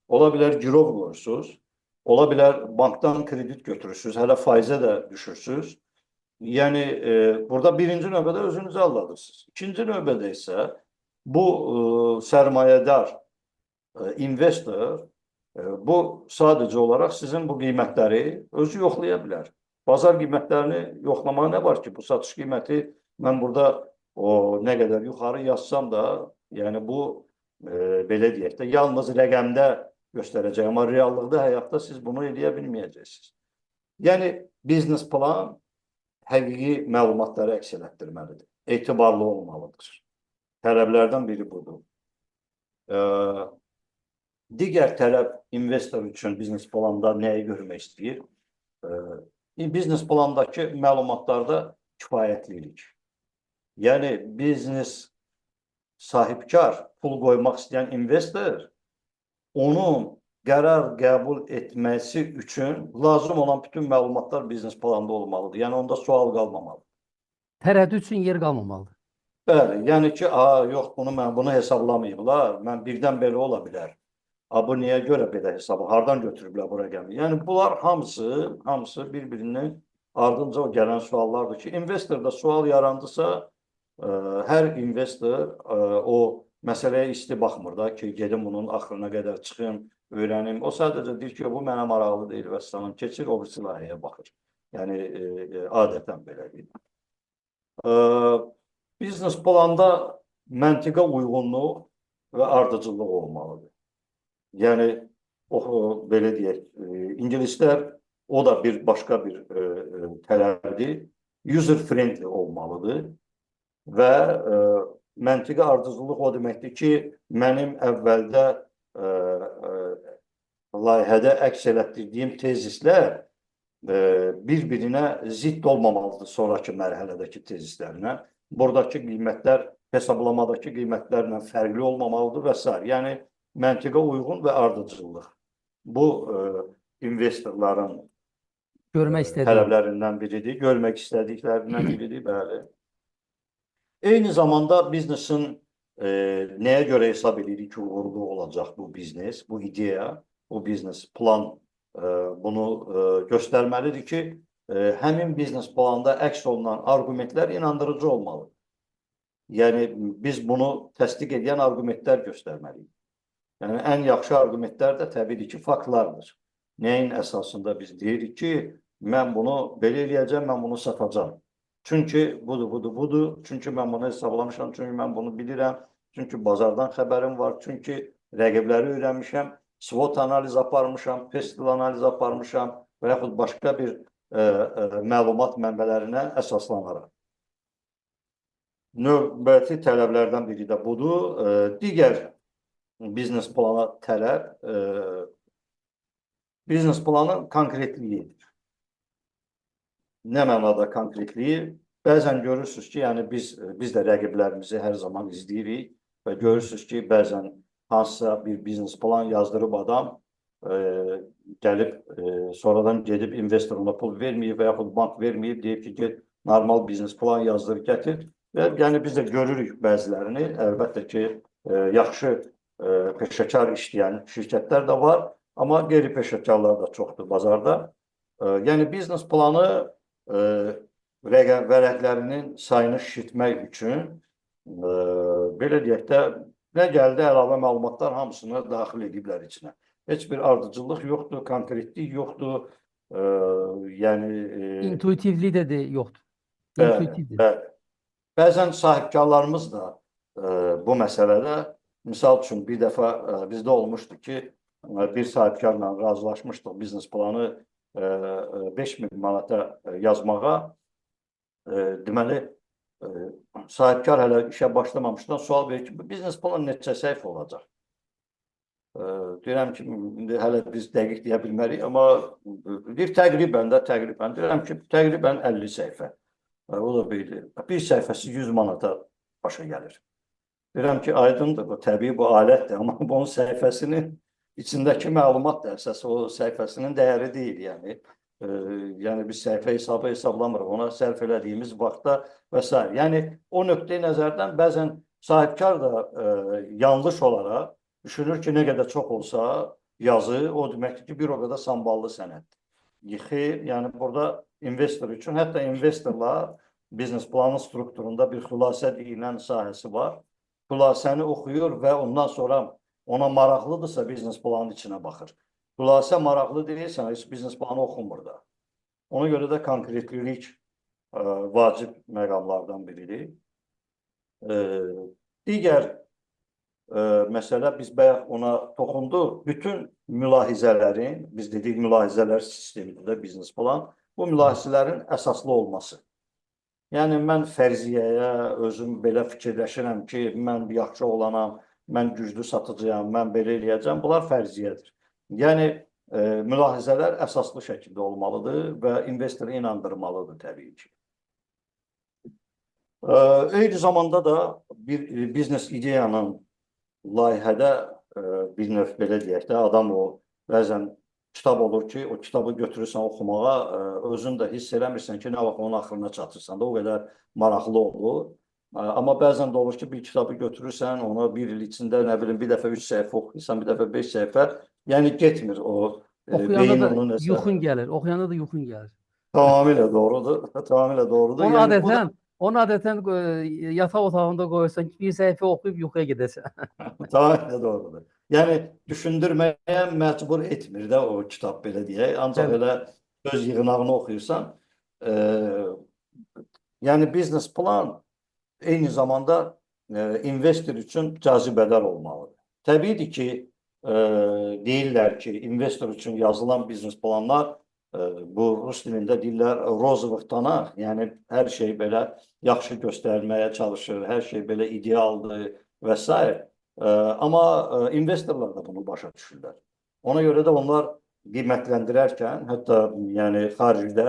Ola bilər girov qoyursunuz. Ola bilər bankdan kredit götürürsünüz. Hələ faizə də düşürsünüz. Yəni, burada birinci növbədə özünüzü aldadırsınız. İkinci növbədə isə bu sərmayədar investor bu sadəcə olaraq sizin bu qiymətləri özü yoxlaya bilər. Bazar qiymətlərini yoxlamağa nə var ki? Bu satış qiyməti mən burada nə qədər yuxarı yazsam da, yəni bu belə deyək də, yalnız rəqəmdə göstərəcək. Amma reallıqda, həyatda siz bunu eləyə bilməyəcəksiniz. Yəni, biznes plan həqiqi məlumatları əks etdirməlidir. Etibarlı olmalıdır. Tələblərdən biri budur. Digər tələb investor üçün biznes planda nəyi görmək istəyir? Biznes plandakı məlumatlarda kifayətlilik. Yəni, biznes sahibkar, pul qoymaq istəyən investor, onun qərar qəbul etməsi üçün lazım olan bütün məlumatlar biznes planda olmalıdır. Yəni, onda sual qalmamalıdır. Tərəddüd üçün yer qalmamalıdır. Bəli, yəni ki, yox, bunu hesablamayıblar, mən birdən belə ola bilər. Bu niyə görə belə hesabı, hardan götürüblər bu rəqəmi? Yəni, bunlar hamısı bir-birinin ardınca o gələn suallardır ki, investorda sual yarandısa, hər investor o məsələyə isti baxmır da ki, gedim bunun axırına qədər çıxım, öyrənim. O sadəcə deyir ki, bu mənə maraqlı deyil və sanım keçir, o bir silahəyə baxır. Yəni, adətən belə deyil. Biznes planda məntiqə uyğunluq və ardıcıllıq olmalıdır. Yəni, belə deyək, ingilislər o da başqa bir tələbdir. User-friendly olmalıdır və məntiqə ardıcıllıq o deməkdir ki, mənim əvvəldə layihədə əks etdirdiyim tezislər bir-birinə zidd olmamalıdır sonraki mərhələdəki tezislərinə. Buradakı qiymətlər hesablamadakı qiymətlərlə fərqli olmamalıdır və s. Yəni, məntiqə uyğun və ardıcıllıq. Bu, investorların tələblərindən biridir, görmək istədiklərindən biridir, bəli. Eyni zamanda biznesin nəyə görə hesab edirik ki, uğurlu olacaq bu biznes, bu ideya, bu biznes plan bunu göstərməlidir ki, həmin biznes planda əks olunan arqumentlər inandırıcı olmalıdır. Yəni, biz bunu təsdiq edən arqumentlər göstərməliyik. Yəni, ən yaxşı arqumentlər də təbii ki, faktlardır. Nəyin əsasında biz deyirik ki, mən bunu belə eləyəcəm, mən bunu satacam. Çünki budur, çünki mən bunu hesablamışam, çünki mən bunu bilirəm, çünki bazardan xəbərim var, çünki rəqibləri öyrənmişəm, SWOT analiz aparmışam, pestil analiz aparmışam və yaxud başqa bir məlumat mənbələrinə əsaslanaraq. Növbəti tələblərdən biri də budur. Digər biznes plana tələb, biznes planın konkretliyidir. nə mənada konkretliyi? Bəzən görürsünüz ki, yəni biz də rəqiblərimizi hər zaman izləyirik və görürsünüz ki, bəzən hansısa bir biznes plan yazdırıb adam gəlib sonradan gedib investor ona pul verməyib və yaxud bank verməyib, deyib ki, get normal biznes plan yazdır, gətir. Və yəni biz də görürük bəzilərini. Əlbəttə ki, yaxşı peşəkar işləyən şirkətlər də var, amma qeyri-peşəkarlar da çoxdur bazarda. Yəni biznes planı vərəqlərinin sayını şişirtmək üçün belə deyək də nə gəldi əlavə məlumatlar hamısını daxil ediblər içinə. Heç bir ardıcıllıq yoxdur, konkretlik yoxdur. Yəni İntuitivlik də yoxdur. bəli, İntuitivdir. bəli. Bəzən sahibkarlarımız da bu məsələdə, misal üçün bir dəfə bizdə olmuşdu ki, bir sahibkarla razılaşmışdıq biznes planı 5.000 manata yazmağa. Deməli, sahibkar hələ işə başlamamışdan sual verir ki, bu biznes planı neçə səhifə olacaq? Deyirəm ki, indi hələ biz dəqiq deyə bilmərik, amma bir təqribən deyirəm ki, təqribən 50 səhifə. O da bir səhifəsi 100 manata başa gəlir. Deyirəm ki, aydındır, bu təbii bu alətdir, amma bunun səhifəsinin içindəki məlumat da əsas o səhifəsinin dəyəri deyil, yəni. Yəni biz səhifə hesablamırıq, ona sərf elədiyimiz vaxtda və s. Yəni o nöqteyi nəzərdən bəzən sahibkar da yanlış olaraq düşünür ki, nə qədər çox olsa yazı, o deməkdir ki, bir o qədər samballı sənəddir. Xeyr, yəni burada investor üçün, hətta investorlar biznes planın strukturunda bir xülasə deyilən sahəsi var. Xülasəni oxuyur və ondan sonra ona maraqlıdırsa biznes planın içinə baxır. Xülasə maraqlı deyilsə, heç biznes planı oxumur da. Ona görə də konkretlilik vacib məqamlardan biridir. Digər məsələ, biz bayaq ona toxunduq, bütün mülahizələrin, biz dedik mülahizələr sistemində biznes plan, bu mülahizələrin əsaslı olması. Yəni, mən fərziyyəyə özüm belə fikirləşirəm ki, mən yaxşı olanam, mən güclü satıcıyam, mən belə eləyəcəm, bunlar fərziyyədir. Yəni, mülahizələr əsaslı şəkildə olmalıdır və investoru inandırmalıdır təbii ki. Eyni zamanda da bir biznes ideyanın layihədə bir növ belə deyək də, adam o bəzən kitab olur ki, o kitabı götürürsən oxumağa, özün də hiss eləmirsən ki, nə vaxt onun axırına çatırsan da, o qədər maraqlı olur. Amma bəzən də olur ki, bir kitabı götürürsən, ona bir il içində, nə bilim, bir dəfə 3 səhifə oxuyursan, bir dəfə 5 səhifə, yəni getmir o beyin onu nəsə. Yuxun gəlir, oxuyanda da yuxun gəlir. Tamamilə doğrudur, tamamilə doğrudur. Onu adətən yataq otağında qoyursan ki, bir səhifə oxuyub yuxuya gedəsən. Tamamilə doğrudur. Yəni, düşündürməyə məcbur etmir də o kitab, belə deyək. Ancaq elə öz yığınağını oxuyursan. Yəni, biznes plan eyni zamanda investor üçün cazibədar olmalıdır. Təbiidir ki, deyirlər ki, investor üçün yazılan biznes planlar, bu rus dilində deyirlər rozovых tонах, yəni hər şey belə yaxşı göstərməyə çalışır, hər şey belə idealdır və s. Amma investorlar da bunu başa düşürlər. Ona görə də onlar qiymətləndirərkən, hətta yəni xaricdə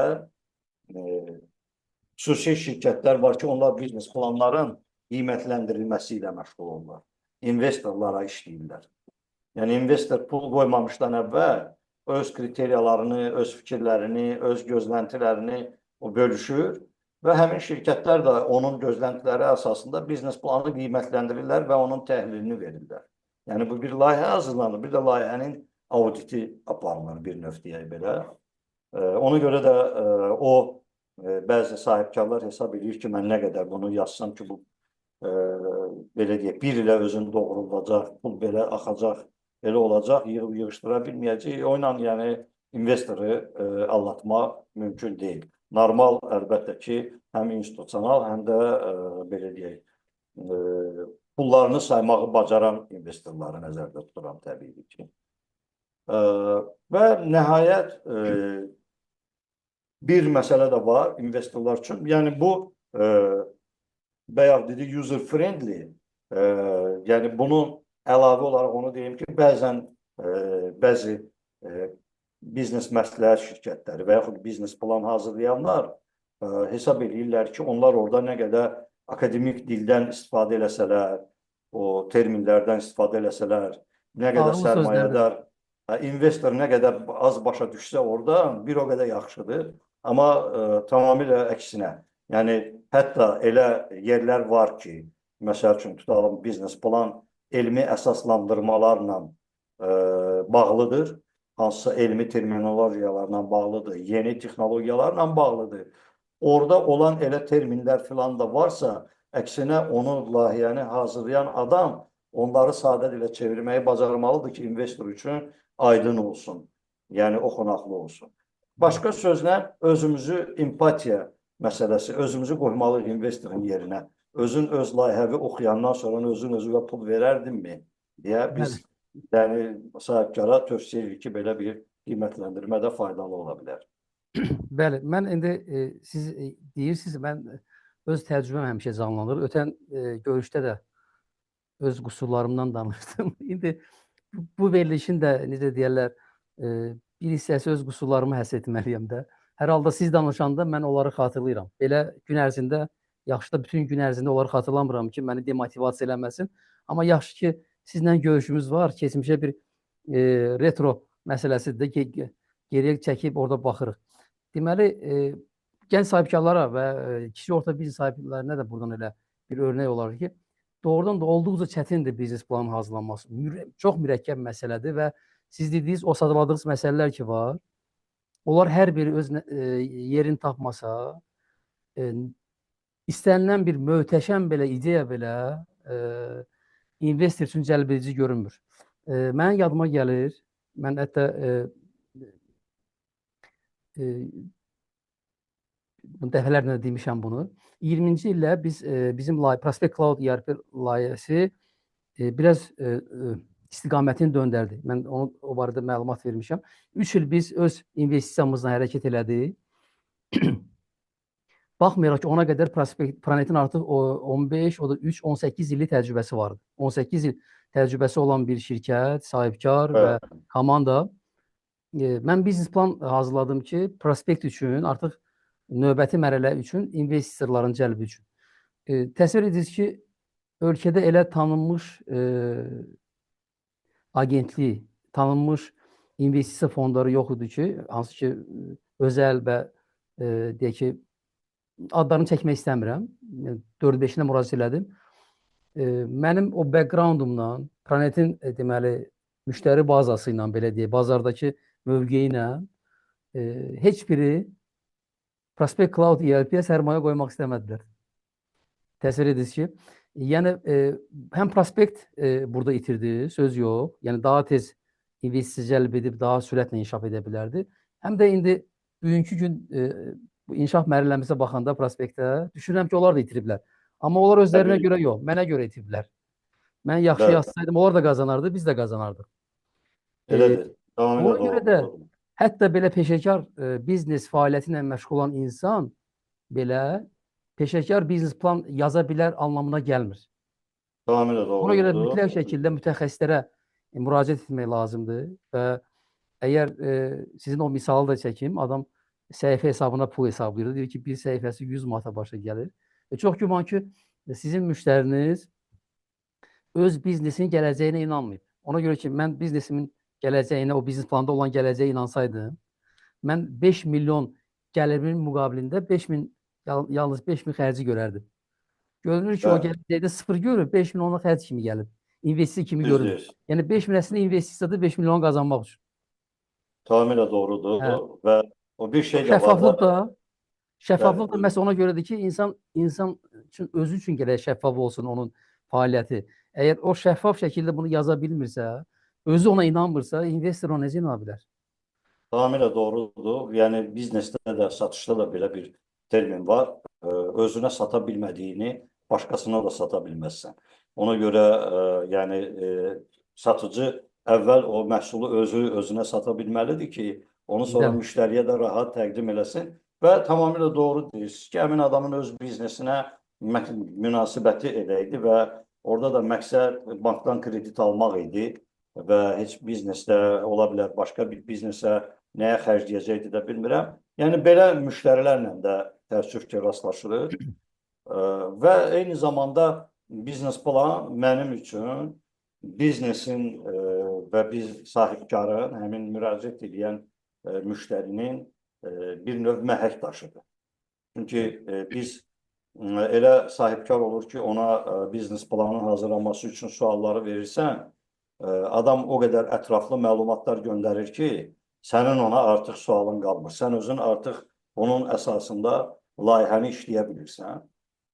xüsusi şirkətlər var ki, onlar biznes planların qiymətləndirilməsi ilə məşğul olurlar. İnvestorlara işləyirlər. Yəni, investor pul qoymamışdan əvvəl öz kriteriyalarını, öz fikirlərini, öz gözləntilərini bölüşür və həmin şirkətlər də onun gözləntiləri əsasında biznes planı qiymətləndirirlər və onun təhlilini verirlər. Yəni, bu bir layihə hazırlanır, bir də layihənin auditi aparılır bir növ deyək belə. Ona görə də o bəzi sahibkarlar hesab edir ki, mən nə qədər bunu yazsam ki, bu belə deyək, bir ilə özünü doğrulacaq, pul belə axacaq, belə olacaq, yığışdıra bilməyəcək. O ilə yəni investoru aldatmaq mümkün deyil. Normal, əlbəttə ki, həm institusional, həm də belə deyək, pullarını saymağı bacaran investorları nəzərdə tuturam təbii ki. Və nəhayət bir məsələ də var investorlar üçün. Yəni bu bayaq dedik user friendly. Yəni bunun əlavə olaraq onu deyim ki, bəzən bəzi biznes məsləhət şirkətləri və yaxud biznes plan hazırlayanlar hesab edirlər ki, onlar orada nə qədər akademik dildən istifadə eləsələr, o terminlərdən istifadə eləsələr, nə qədər Ağırlı sözlərdən. sərmayədar, investor nə qədər az başa düşsə orada bir o qədər yaxşıdır. Amma tamamilə əksinə. Yəni hətta elə yerlər var ki, məsəl üçün tutalım biznes plan elmi əsaslandırmalarla bağlıdır. Hansısa elmi terminologiyalarla bağlıdır, yeni texnologiyalarla bağlıdır. Orada olan elə terminlər filan da varsa, əksinə onu layihəni hazırlayan adam onları sadə dilə çevirməyi bacarmalıdır ki, investor üçün aydın olsun. Yəni oxunaqlı olsun. Başqa sözlə özümüzü empatiya məsələsi, özümüzü qoymalıyıq investorun yerinə. Özün öz layihəvi oxuyandan sonra özün özünə pul verərdinmi deyə biz yəni sahibkara tövsiyə edirik ki, belə bir qiymətləndirmədə faydalı ola bilər. Bəli, mən indi siz deyirsiniz, mən öz təcrübəm həmişə canlanır. Ötən görüşdə də öz qüsurlarımdan danışdım. İndi bu verilişin də necə deyərlər, bir hissəsi öz qüsurlarımı həsr etməliyəm də. Hər halda siz danışanda mən onları xatırlayıram. Belə gün ərzində, yaxşı da bütün gün ərzində onları xatırlamıram ki, məni demotivasiya eləməsin. Amma yaxşı ki, sizlə görüşümüz var. Keçmişə bir retro məsələsidir də, geriyə çəkib orada baxırıq. Deməli, gənc sahibkarlara və kiçik orta biznes sahiblərinə də buradan elə bir örnək olar ki, doğrudan da olduqca çətindir biznes planının hazırlanması. Çox mürəkkəb məsələdir və siz dediyiniz, o sadaladığınız məsələlər ki var, onlar hər biri öz yerini tapmasa, istənilən bir möhtəşəm belə ideya belə investor üçün cəlb edici görünmür. Mənim yadıma gəlir, mən hətta dəfələrlə demişəm bunu. 20-ci illə bizim Prospect Cloud ERP layihəsi biraz istiqamətini döndərdi. Mən o barədə məlumat vermişəm. 3 il biz öz investisiyamızla hərəkət elədik. Baxmayaraq ki, ona qədər Planetin artıq 15, o da 3, 18 illik təcrübəsi vardı. 18 il təcrübəsi olan bir şirkət, sahibkar və komanda. Mən biznes plan hazırladım ki, prospekt üçün, artıq növbəti mərhələ üçün, investorların cəlbi üçün. Təsvir edirsiniz ki, ölkədə elə tanınmış agentlik, tanınmış investisiya fondları yox idi ki, hansı ki, özəl və deyək ki, adlarını çəkmək istəmirəm. 4-5-nə müraciət elədim. Mənim o backgroundumdan, Planetin deməli, müştəri bazası ilə, belə deyək, bazardakı mövqeyi ilə heç biri Prospect Cloud ERP-yə sərmayə qoymaq istəmədilər. Təsvir edirsiniz ki, yəni həm Prospect burada itirdi, söz yox. Yəni daha tez investisiya cəlb edib daha sürətlə inkişaf edə bilərdi. Həm də indi bugünkü gün bu inkişaf mərhələmizə baxanda Prospectə düşünürəm ki, onlar da itiriblər. Amma onlar özlərinə görə yox, mənə görə itiriblər. Mən yaxşı yazsaydım, onlar da qazanardı, biz də qazanardıq. Elədir. Ona görə də hətta belə peşəkar biznes fəaliyyəti ilə məşğul olan insan belə peşəkar biznes plan yaza bilər anlamına gəlmir. Tamamilə doğrudur. Ona görə mütləq şəkildə mütəxəssislərə müraciət etmək lazımdır və əgər sizin o misalı da çəkim, adam səhifə hesabına pul hesablayır. Deyir ki, bir səhifəsi 100 manata başa gəlir. Çox güman ki, sizin müştəriniz öz biznesin gələcəyinə inanmayıb. Ona görə ki, mən biznesimin gələcəyinə, o biznes planda olan gələcəyə inansaydım, mən 5 milyon gəlirimin müqabilində yalnız 5 min xərci görərdim. Görünür ki, o gələcəkdə 0 görür, 5 min ona xərc kimi gəlib. İnvestisiya kimi görünür. Yəni 5 min əslində investisiyadır, 5 milyon qazanmaq üçün. Tamamilə doğrudur və o bir şey də var. Şəffaflıq da məhz ona görədir ki, insan üçün, özü üçün gərək şəffaf olsun onun fəaliyyəti. Əgər o şəffaf şəkildə bunu yaza bilmirsə, özü ona inanmırsa, investor ona necə inana bilər? Tamamilə doğrudur. Yəni biznesdə də, satışda da belə bir termin var. Özünə sata bilmədiyini başqasına da sata bilməzsən. Ona görə yəni satıcı əvvəl o məhsulu özünə sata bilməlidir ki, onu sonra müştəriyə də rahat təqdim eləsin. Və tamamilə doğru deyirsiniz ki, həmin adamın öz biznesinə münasibəti elə idi və orada da məqsəd bankdan kredit almaq idi. və heç biznesdə ola bilər, başqa bir biznesə nəyə xərcləyəcəkdi də bilmirəm. Yəni belə müştərilərlə də təəssüf ki, rastlaşırıq. Və eyni zamanda biznes plan mənim üçün biznesin və biz sahibkarın, həmin müraciət edən müştərinin bir növ məhək daşıdır. Çünki biz elə sahibkar olur ki, ona biznes planı hazırlaması üçün sualları verirsən, adam o qədər ətraflı məlumatlar göndərir ki, sənin ona artıq sualın qalmır. Sən özün artıq bunun əsasında layihəni işləyə bilirsən.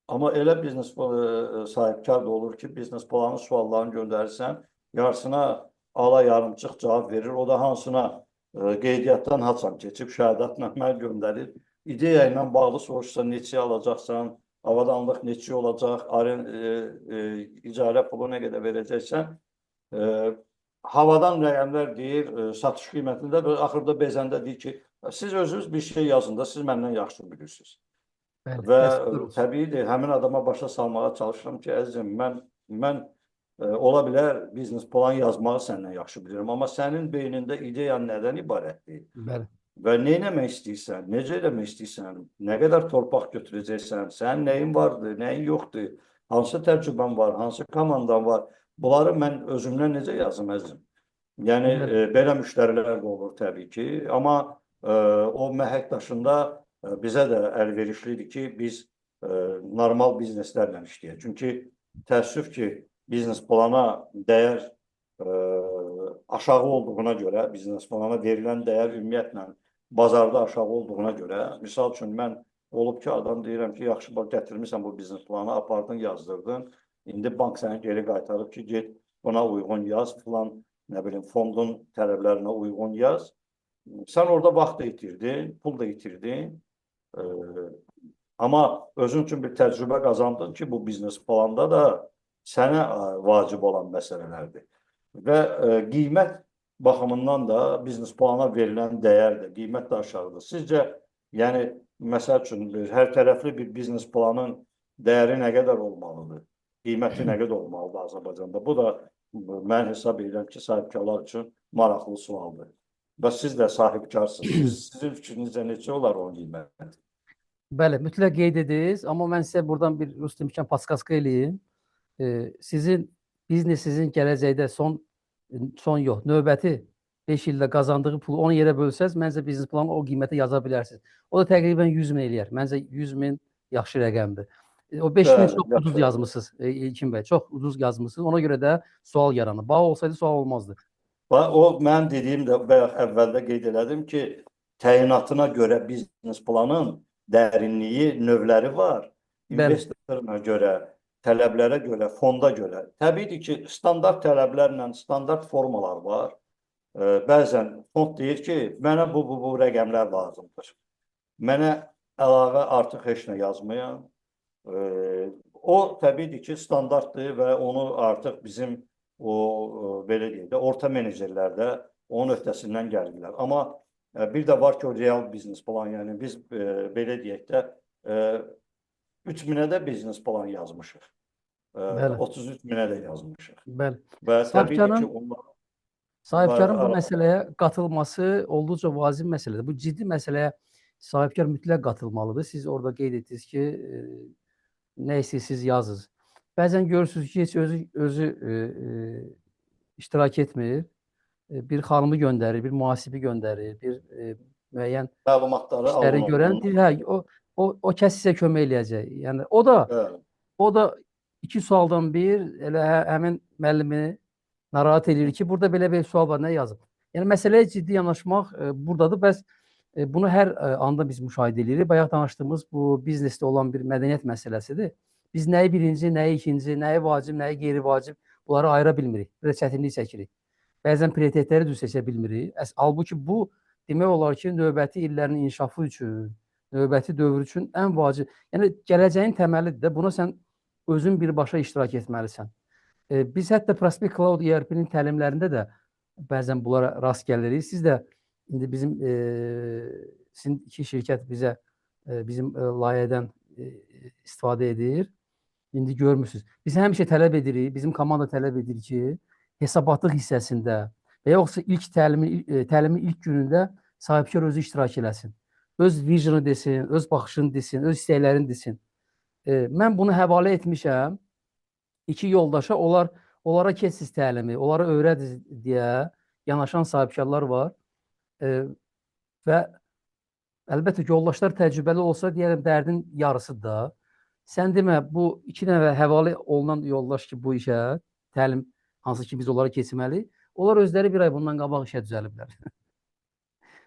Amma elə biznes sahibkar da olur ki, biznes planı suallarını göndərirsən, yarısına ala yarımçıq cavab verir. O da hansına qeydiyyatdan haçan keçib, şəhadətnamə göndərir. İdeya ilə bağlı soruşsa neçə alacaqsan, avadanlıq neçə olacaq, icarə pulu nə qədər verəcəksən. Havadan rəqəmlər deyir, satış qiymətində və axırda bezəndə deyir ki, siz özünüz bir şey yazın da, siz məndən yaxşı bilirsiniz. Bəli, Və təşəkkür olsun. təbiidir, həmin adama başa salmağa çalışıram ki, əzizim, mən ola bilər biznes plan yazmağı səndən yaxşı bilirəm, amma sənin beynində ideyan nədən ibarətdir? Bəli. Və nə etmək istəyirsən, necə etmək istəyirsən, nə qədər torpaq götürəcəksən, sənin nəyin vardır, nəyin yoxdur, hansı təcrübən var, hansı komandan var, bunları mən özümdən necə yazım əzizim? Yəni, belə müştərilər də olur təbii ki, amma o məhək daşında bizə də əlverişlidir ki, biz normal bizneslərlə işləyək. Çünki təəssüf ki, biznes plana dəyər aşağı olduğuna görə, biznes plana verilən dəyər ümumiyyətlə bazarda aşağı olduğuna görə, misal üçün mən olub ki, adam deyirəm ki, yaxşı, gətirmirsən bu biznes planı, apardın, yazdırdın, indi bank səni geri qaytarıb ki, get buna uyğun yaz, filan, nə bilim, fondun tələblərinə uyğun yaz. Sən orada vaxt da itirdin, pul da itirdin, amma özün üçün bir təcrübə qazandın ki, bu biznes planda da sənə vacib olan məsələlərdir. Və qiymət baxımından da biznes plana verilən dəyər də, qiymət də aşağıdır. Sizcə, yəni, məsəl üçün, hər tərəfli bir biznes planın dəyəri nə qədər olmalıdır? Qiyməti nə qədər olmalıdır Azərbaycanda? Bu da mən hesab edirəm ki, sahibkarlar üçün maraqlı sualdır. Və siz də sahibkarsınız. Sizin fikrinizcə necə olar onun qiyməti? Bəli, mütləq qeyd ediniz, amma mən sizə buradan bir rus demişkən paskaska eləyim. Sizin biznesinizin gələcəkdə son yox, növbəti 5 ildə qazandığı pulu 10 yerə bölsəz, məncə biznes planı o qiymətə yaza bilərsiniz. O da təqribən 100 min eləyər. Məncə 100 min yaxşı rəqəmdir. O 5 min çox ucuz yazmısınız İlkin bəy, çox ucuz yazmısınız. Ona görə də sual yaranır. Bağ olsaydı sual olmazdı. O, mən dediyim də bayaq əvvəldə qeyd elədim ki, təyinatına görə biznes planın dərinliyi, növləri var. İnvestoruna görə, tələblərə görə, fonda görə. Təbiidir ki, standart tələblərlə, standart formalar var. Bəzən fond deyir ki, mənə bu rəqəmlər lazımdır. Mənə əlavə artıq heç nə yazmayan. O, təbiidir ki, standartdır və onu artıq bizim belə deyək də, orta menecerlər də onun öhdəsindən gəlirlər. Amma bir də var ki, o real biznes plan, yəni biz belə deyək də 3000-ə də biznes plan yazmışıq. 33 minə də yazmışıq. Bəli. Və təbii ki, onlar... Sahibkarın bu məsələyə qatılması olduqca vacib məsələdir. Bu ciddi məsələyə sahibkar mütləq qatılmalıdır. Siz orada qeyd etdiniz ki, nə istəyirsiniz yazınız. Bəzən görürsünüz ki, heç özü iştirak etmir. Bir xanımı göndərir, bir mühasibi göndərir, bir müəyyən məlumatları işləri görən, o kəs sizə kömək eləyəcək. Yəni o da iki sualdan bir elə həmin müəllimi narahat edir ki, burada belə bir sual var, nə yazıb? Yəni məsələyə ciddi yanaşmaq buradadır. Bəs bunu hər anda biz müşahidə edirik. Bayaq danışdığımız bu biznesdə olan bir mədəniyyət məsələsidir. Biz nəyi birinci, nəyi ikinci, nəyi vacib, nəyi qeyri-vacib, bunları ayıra bilmirik. Biraz çətinlik çəkirik. Bəzən prioritetləri düz seçə bilmirik. Halbuki bu demək olar ki, növbəti illərin inkişafı üçün, növbəti dövr üçün ən vacib. Yəni gələcəyin təməlidir də. Buna sən özün birbaşa iştirak etməlisən. Biz hətta Prospect Cloud ERP-nin təlimlərində də bəzən bunlara rast gəlirik. Siz də indi sizin iki şirkət bizim layihədən istifadə edir. İndi görmürsünüz. Biz həmişə tələb edirik, bizim komanda tələb edir ki, hesabatlıq hissəsində və yoxsa təlimin ilk günündə sahibkar özü iştirak eləsin. Öz vizyonu desin, öz baxışını desin, öz istəklərini desin. Mən bunu həvalə etmişəm iki yoldaşa, onlara keçsiz təlimi, onlara öyrədiz deyə yanaşan sahibkarlar var. Və əlbəttə ki, yoldaşlar təcrübəli olsa, deyərəm, dərdin yarısıdır da. Sən demə, bu iki nəfər həvalə olunan yoldaş ki, bu işə, təlim, hansı ki, biz onlara keçməliyik, onlar özləri bir ay bundan qabaq işə düzəliblər. Nə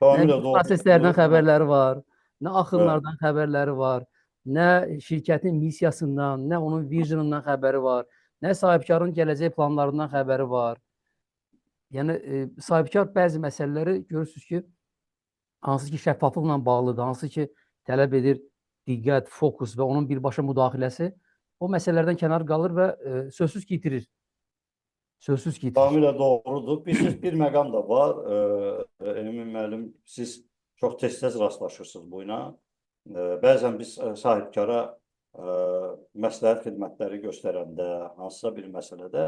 Tamamilə proseslərdən doğrudur. xəbərləri var, nə Evet. axınlardan xəbərləri var, nə şirkətin missiyasından, nə onun vizyonundan xəbəri var, nə sahibkarın gələcək planlarından xəbəri var. Yəni, sahibkar bəzi məsələləri görürsünüz ki, hansı ki, şəffaflıqla bağlıdır, hansı ki, tələb edir diqqət, fokus və onun birbaşa müdaxiləsi, o məsələlərdən kənar qalır və sözsüz ki, itirir. Sözsüz ki, itirir. Tamamilə doğrudur. Bir məqam da var. Emin müəllim, siz çox tez-tez rastlaşırsınız bu ilə. Bəzən biz sahibkara məsləhət xidmətləri göstərəndə, hansısa bir məsələdə,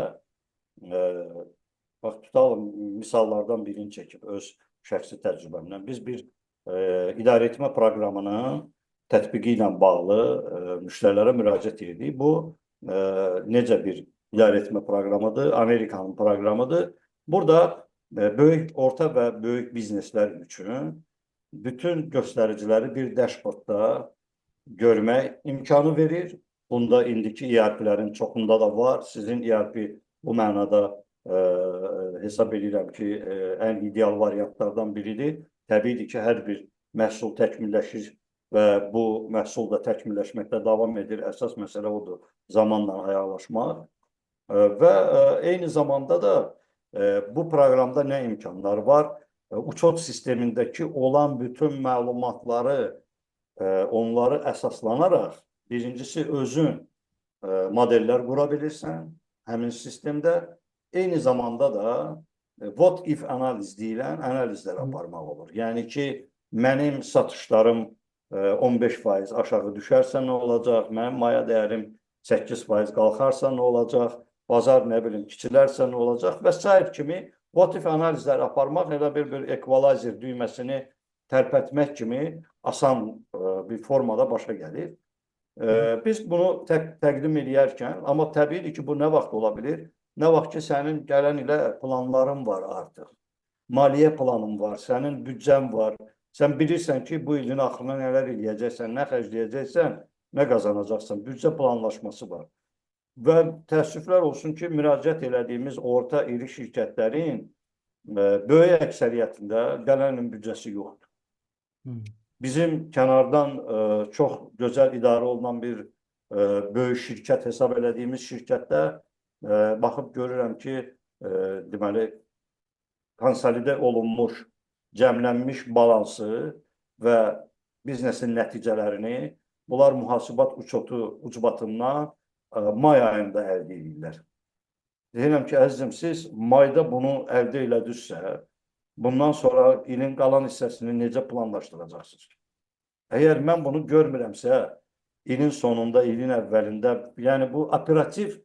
bax, tutalım, misallardan birini çəkib öz şəxsi təcrübəmdən. Biz bir idarəetmə proqramının tətbiqi ilə bağlı müştərilərə müraciət edirik. Bu necə bir idarəetmə proqramıdır? Amerikanın proqramıdır. Burada böyük, orta və böyük bizneslər üçün bütün göstəriciləri bir dashboardda görmək imkanı verir. Bunda indiki ERP-lərin çoxunda da var. Sizin ERP bu mənada hesab edirəm ki, ən ideal variantlardan biridir. Təbiidir ki, hər bir məhsul təkmilləşir və bu məhsul da təkmilləşməkdə davam edir. Əsas məsələ odur, zamanla ayaqlaşmaq. Və eyni zamanda da bu proqramda nə imkanlar var? Uçot sistemindəki olan bütün məlumatları, onları əsaslanaraq, birincisi özün modellər qura bilirsən həmin sistemdə. Eyni zamanda da what if analiz deyilən analizlər aparmaq olur. Yəni ki, mənim satışlarım 15% aşağı düşərsə nə olacaq? Mənim maya dəyərim 8% qalxarsa nə olacaq? Bazar nə bilim kiçilərsə nə olacaq? Və sair kimi what if analizlər aparmaq elə bir equalizer düyməsini tərpətmək kimi asan bir formada başa gəlir. Biz bunu təqdim edərkən, amma təbiidir ki, bu nə vaxt ola bilir? Nə vaxt ki, sənin gələn ilə planların var artıq. Maliyyə planın var, sənin büdcən var. Sən bilirsən ki, bu ilin axırına nələr eləyəcəksən, nə xərcləyəcəksən, nə qazanacaqsan. Büdcə planlaşması var. Və təəssüflər olsun ki, müraciət elədiyimiz orta iri şirkətlərin böyük əksəriyyətində gələn ilin büdcəsi yoxdur. Bizim kənardan çox gözəl idarə olunan bir böyük şirkət hesab elədiyimiz şirkətdə baxıb görürəm ki, deməli, konsolidə olunmuş, cəmlənmiş balansı və biznesin nəticələrini bunlar mühasibat ucbatından may ayında əldə edirlər. Deyirəm ki, əzizim, siz mayda bunu əldə elədinizsə, bundan sonra ilin qalan hissəsini necə planlaşdıracaqsınız? Əgər mən bunu görmürəmsə, ilin sonunda, ilin əvvəlində, yəni bu operativ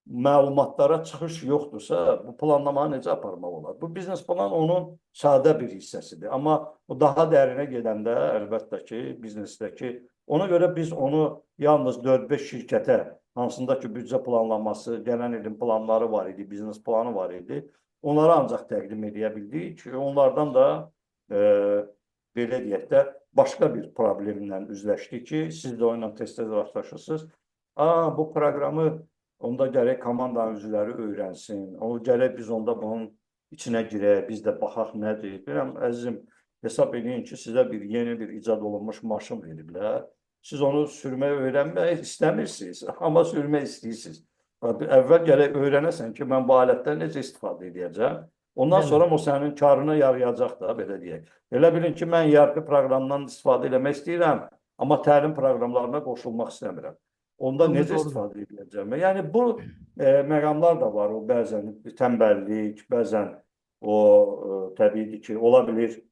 məlumatlara çıxış yoxdursa, bu planlamanı necə aparmaq olar? Bu biznes plan onun sadə bir hissəsidir. Amma bu daha dərinə gedəndə, əlbəttə ki, biznesdəki, ona görə biz onu yalnız 4-5 şirkətə, hansında ki, büdcə planlaması, gələn ilin planları var idi, biznes planı var idi, onlara ancaq təqdim edə bildik. Onlardan da, belə deyək də, başqa bir problemlə üzləşdik ki, siz də onunla tez-tez rastlaşırsınız. Bu proqramı onda gərək komandanın üzvləri öyrənsin. O gərək biz onda bunun içinə girək, biz də baxaq nədir. Bilirəm, əzizim, hesab edin ki, sizə yeni bir icad olunmuş maşın veriblər. Siz onu sürməyə öyrənmək istəmirsiniz, amma sürmək istəyirsiniz. Əvvəl gərək öyrənəsən ki, mən bu alətdən necə istifadə edəcəm. Ondan sonra o sənin karına yarayacaq da, belə deyək. Elə bilin ki, mən ERP proqramından istifadə eləmək istəyirəm, amma təlim proqramlarına qoşulmaq istəmirəm. Onda necə istifadə edəcəm? Yəni, bu məqamlar da var. O, bəzən tənbəllik, bəzən o, təbiidir ki, ola bilir,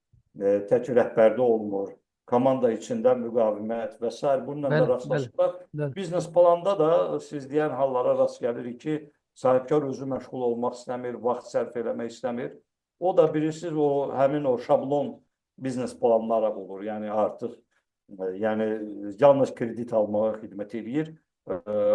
tək rəhbərdə olmur, komanda içində müqavimət və s. Bununla da rastlaşırlar. Biznes planda da siz deyən hallara rast gəlirik ki, sahibkar özü məşğul olmaq istəmir, vaxt sərf eləmək istəmir. O da bilirsiniz, həmin o şablon biznes planlara olur. Yəni artıq yəni yalnız kredit almağa xidmət edir.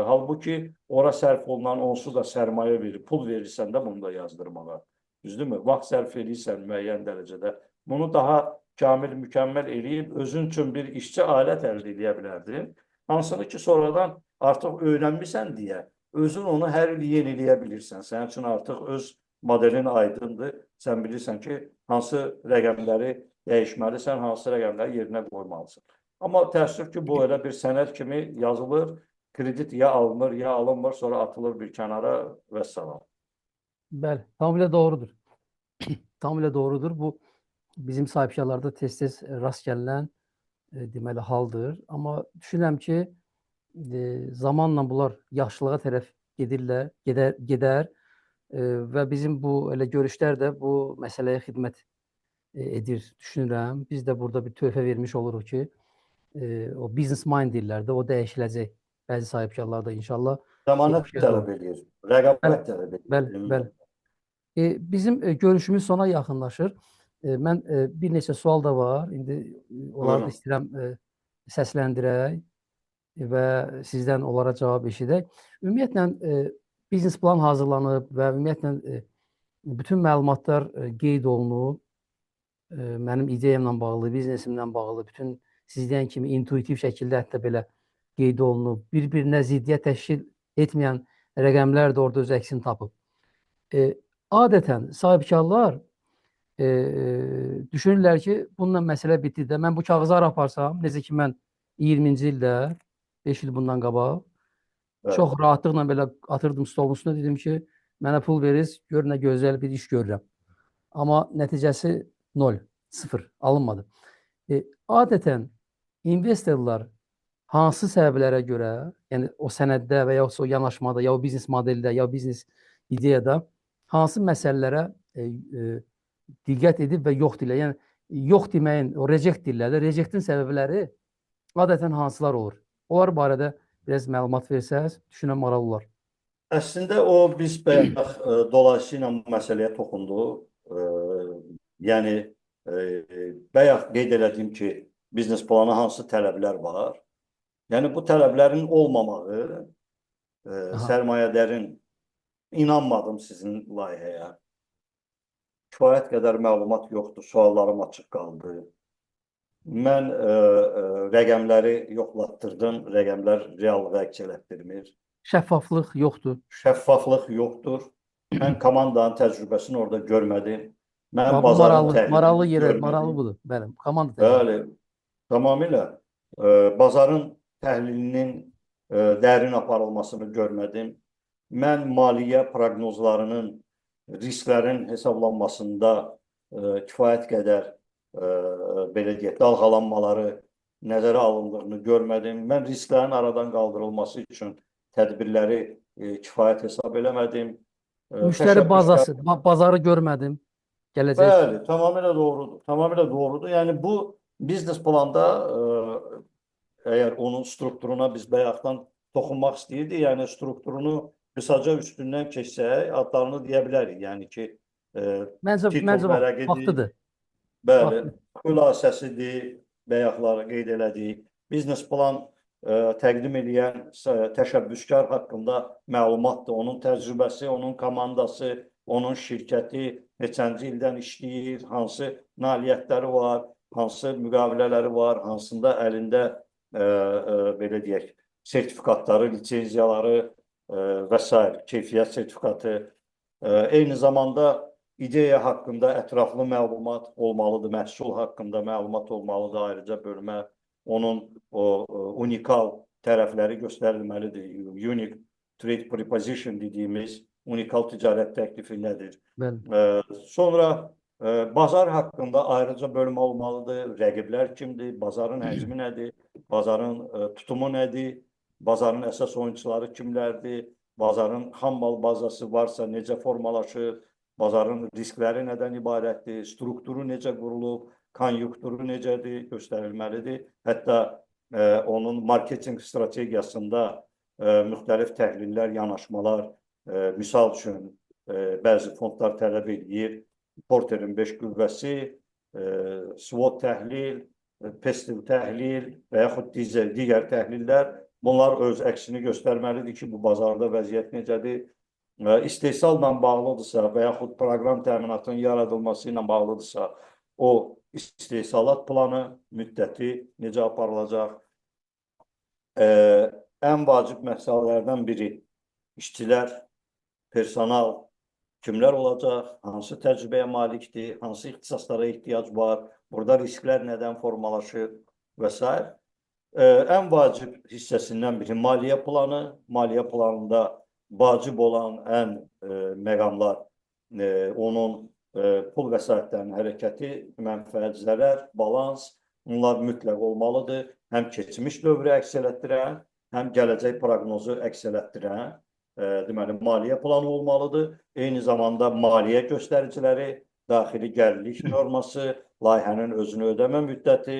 Halbuki ora sərf olunan onsuz da sərmayə verir, pul verirsən də bunu da yazdırmağa. Düzdürmü? Vaxt sərf edirsən müəyyən dərəcədə. Bunu daha kamil, mükəmməl eləyib özün üçün bir işçi alət əldə edə bilərdin. Hansını ki, sonradan artıq öyrənmirsən deyə özün onu hər il yeniləyə bilirsən. Sənin üçün artıq öz modelin aydındır. Sən bilirsən ki, hansı rəqəmləri dəyişməlisən, hansı rəqəmləri yerinə qoymalısan. Amma təəssüf ki, bu elə bir sənəd kimi yazılır, kredit ya alınır, ya alınmır, sonra atılır bir kənara və salam. Bəli, tamamilə doğrudur. Tamamilə doğrudur. Bu bizim sahibkarlarda tez-tez rast gələn deməli haldır. Amma düşünürəm ki, zamanla bunlar yaşlılığa tərəf gedər və bizim bu elə görüşlər də bu məsələyə xidmət edir düşünürəm. Biz də burada bir töhfə vermiş oluruq ki, o business mind deyirlər də, o dəyişiləcək bəzi sahibkarlarda inşallah. Zəmanət tələb edir, rəqabət tələb edir. Bəli. Bizim görüşümüz sona yaxınlaşır. Mən bir neçə sual da var. İndi onları da istəyirəm səsləndirək və sizdən onlara cavab eşidək. Ümumiyyətlə biznes plan hazırlanıb və ümumiyyətlə bütün məlumatlar qeyd olunub. Mənim ideyamla bağlı, biznesimlə bağlı, bütün siz deyən kimi intuitiv şəkildə hətta belə qeyd olunub. Bir-birinə ziddiyyət təşkil etməyən rəqəmlər də orada öz əksini tapıb. Adətən sahibkarlar düşünürlər ki, bununla məsələ bitdi də. Mən bu kağızı aparsam, necə ki mən 20-ci ildə, 5 il bundan qabaq, çox rahatlıqla belə atırdım stolun üstünə, dedim ki, mənə pul verirsiniz, gör nə gözəl bir iş görürəm. Amma nəticəsi 0, alınmadı. Adətən investorlar hansı səbəblərə görə, yəni o sənəddə və ya o yanaşmada, ya o biznes modeldə, ya o biznes ideyada hansı məsələlərə diqqət edib və yox deyirlər. Yəni yox deməyin, o reject deyirlər. Rejectin səbəbləri adətən hansılar olur? Onlar barədə biraz məlumat versəz, düşünən maraqlı olar. Əslində o biz bayaq dolayısıyla məsələyə toxunduq. Yəni bayaq qeyd elədiyim ki, biznes plana hansı tələblər var? Yəni bu tələblərin olmamağı sərmayədərin inanmadım sizin layihəyə. Kifayət qədər məlumat yoxdur, suallarım açıq qaldı. Mən rəqəmləri yoxlatdırdım, rəqəmlər reallığı əks etdirmir. Şəffaflıq yoxdur. Şəffaflıq yoxdur. Mən komandanın təcrübəsini orada görmədim. Mən maraqlı yerə, maraqlı budur. Bəli, komanda təcrübəsi. Bəli, tamamilə bazarın təhlilinin dərin aparılmasını görmədim. Mən maliyyə proqnozlarının risklərin hesablanmasında kifayət qədər belə deyək, dalğalanmaları nəzərə alındığını görmədim. Mən risklərin aradan qaldırılması üçün tədbirləri kifayət hesab eləmədim. Müştəri bazası, bazarı görmədim. Gələcək. Bəli, tamamilə doğrudur. Tamamilə doğrudur. Yəni bu biznes planda əgər onun strukturuna biz bayaqdan toxunmaq istəyirdik, yəni strukturunu qısaca üstündən keçsək, adlarını deyə bilərik. Yəni ki, məncə vaxtıdır. Bəli, xülasəsidir, bayaqları qeyd elədik. Biznes plan təqdim edən təşəbbüskar haqqında məlumatdır. Onun təcrübəsi, onun komandası, onun şirkəti neçənci ildən işləyir, hansı nailiyyətləri var, hansı müqavilələri var, hansında əlində belə deyək, sertifikatları, lisenziyaları və s. keyfiyyət sertifikatı. Eyni zamanda ideya haqqında ətraflı məlumat olmalıdır, məhsul haqqında məlumat olmalıdır, ayrıca bölmə. Onun unikal tərəfləri göstərilməlidir. Unique trade proposition dediyimiz unikal ticarət təklifi nədir? Sonra bazar haqqında ayrıca bölmə olmalıdır. Rəqiblər kimdir? Bazarın həcmi nədir? Bazarın tutumu nədir? Bazarın əsas oyunçuları kimlərdir? Bazarın xammal bazası varsa necə formalaşır? Bazarın riskləri nədən ibarətdir? Strukturu necə qurulub? Konjunkturu necədir? Göstərilməlidir. Hətta onun marketinq strategiyasında müxtəlif təhlillər, yanaşmalar Misal üçün bəzi fondlar tələb edir, Porterin 5 qüvvəsi, SWOT təhlil, PESTEL təhlil və yaxud digər təhlillər, bunlar öz əksini göstərməlidir ki, bu bazarda vəziyyət necədir? İstehsalla bağlıdırsa və yaxud proqram təminatının yaradılması ilə bağlıdırsa, o istehsalat planı müddəti necə aparılacaq? Ən vacib məsələlərdən biri işçilər, personal kimlər olacaq, hansı təcrübəyə malikdir, hansı ixtisaslara ehtiyac var, burada risklər nədən formalaşır və s. Ən vacib hissəsindən biri maliyyə planı. Maliyyə planında vacib olan ən məqamlar onun pul vəsaitlərinin hərəkəti, mənfəət, zərər, balans, bunlar mütləq olmalıdır. Həm keçmiş dövrü əks elətdirən, həm gələcək proqnozu əks elətdirən deməli, maliyyə planı olmalıdır. Eyni zamanda maliyyə göstəriciləri, daxili gəlirlik norması, layihənin özünü ödəmə müddəti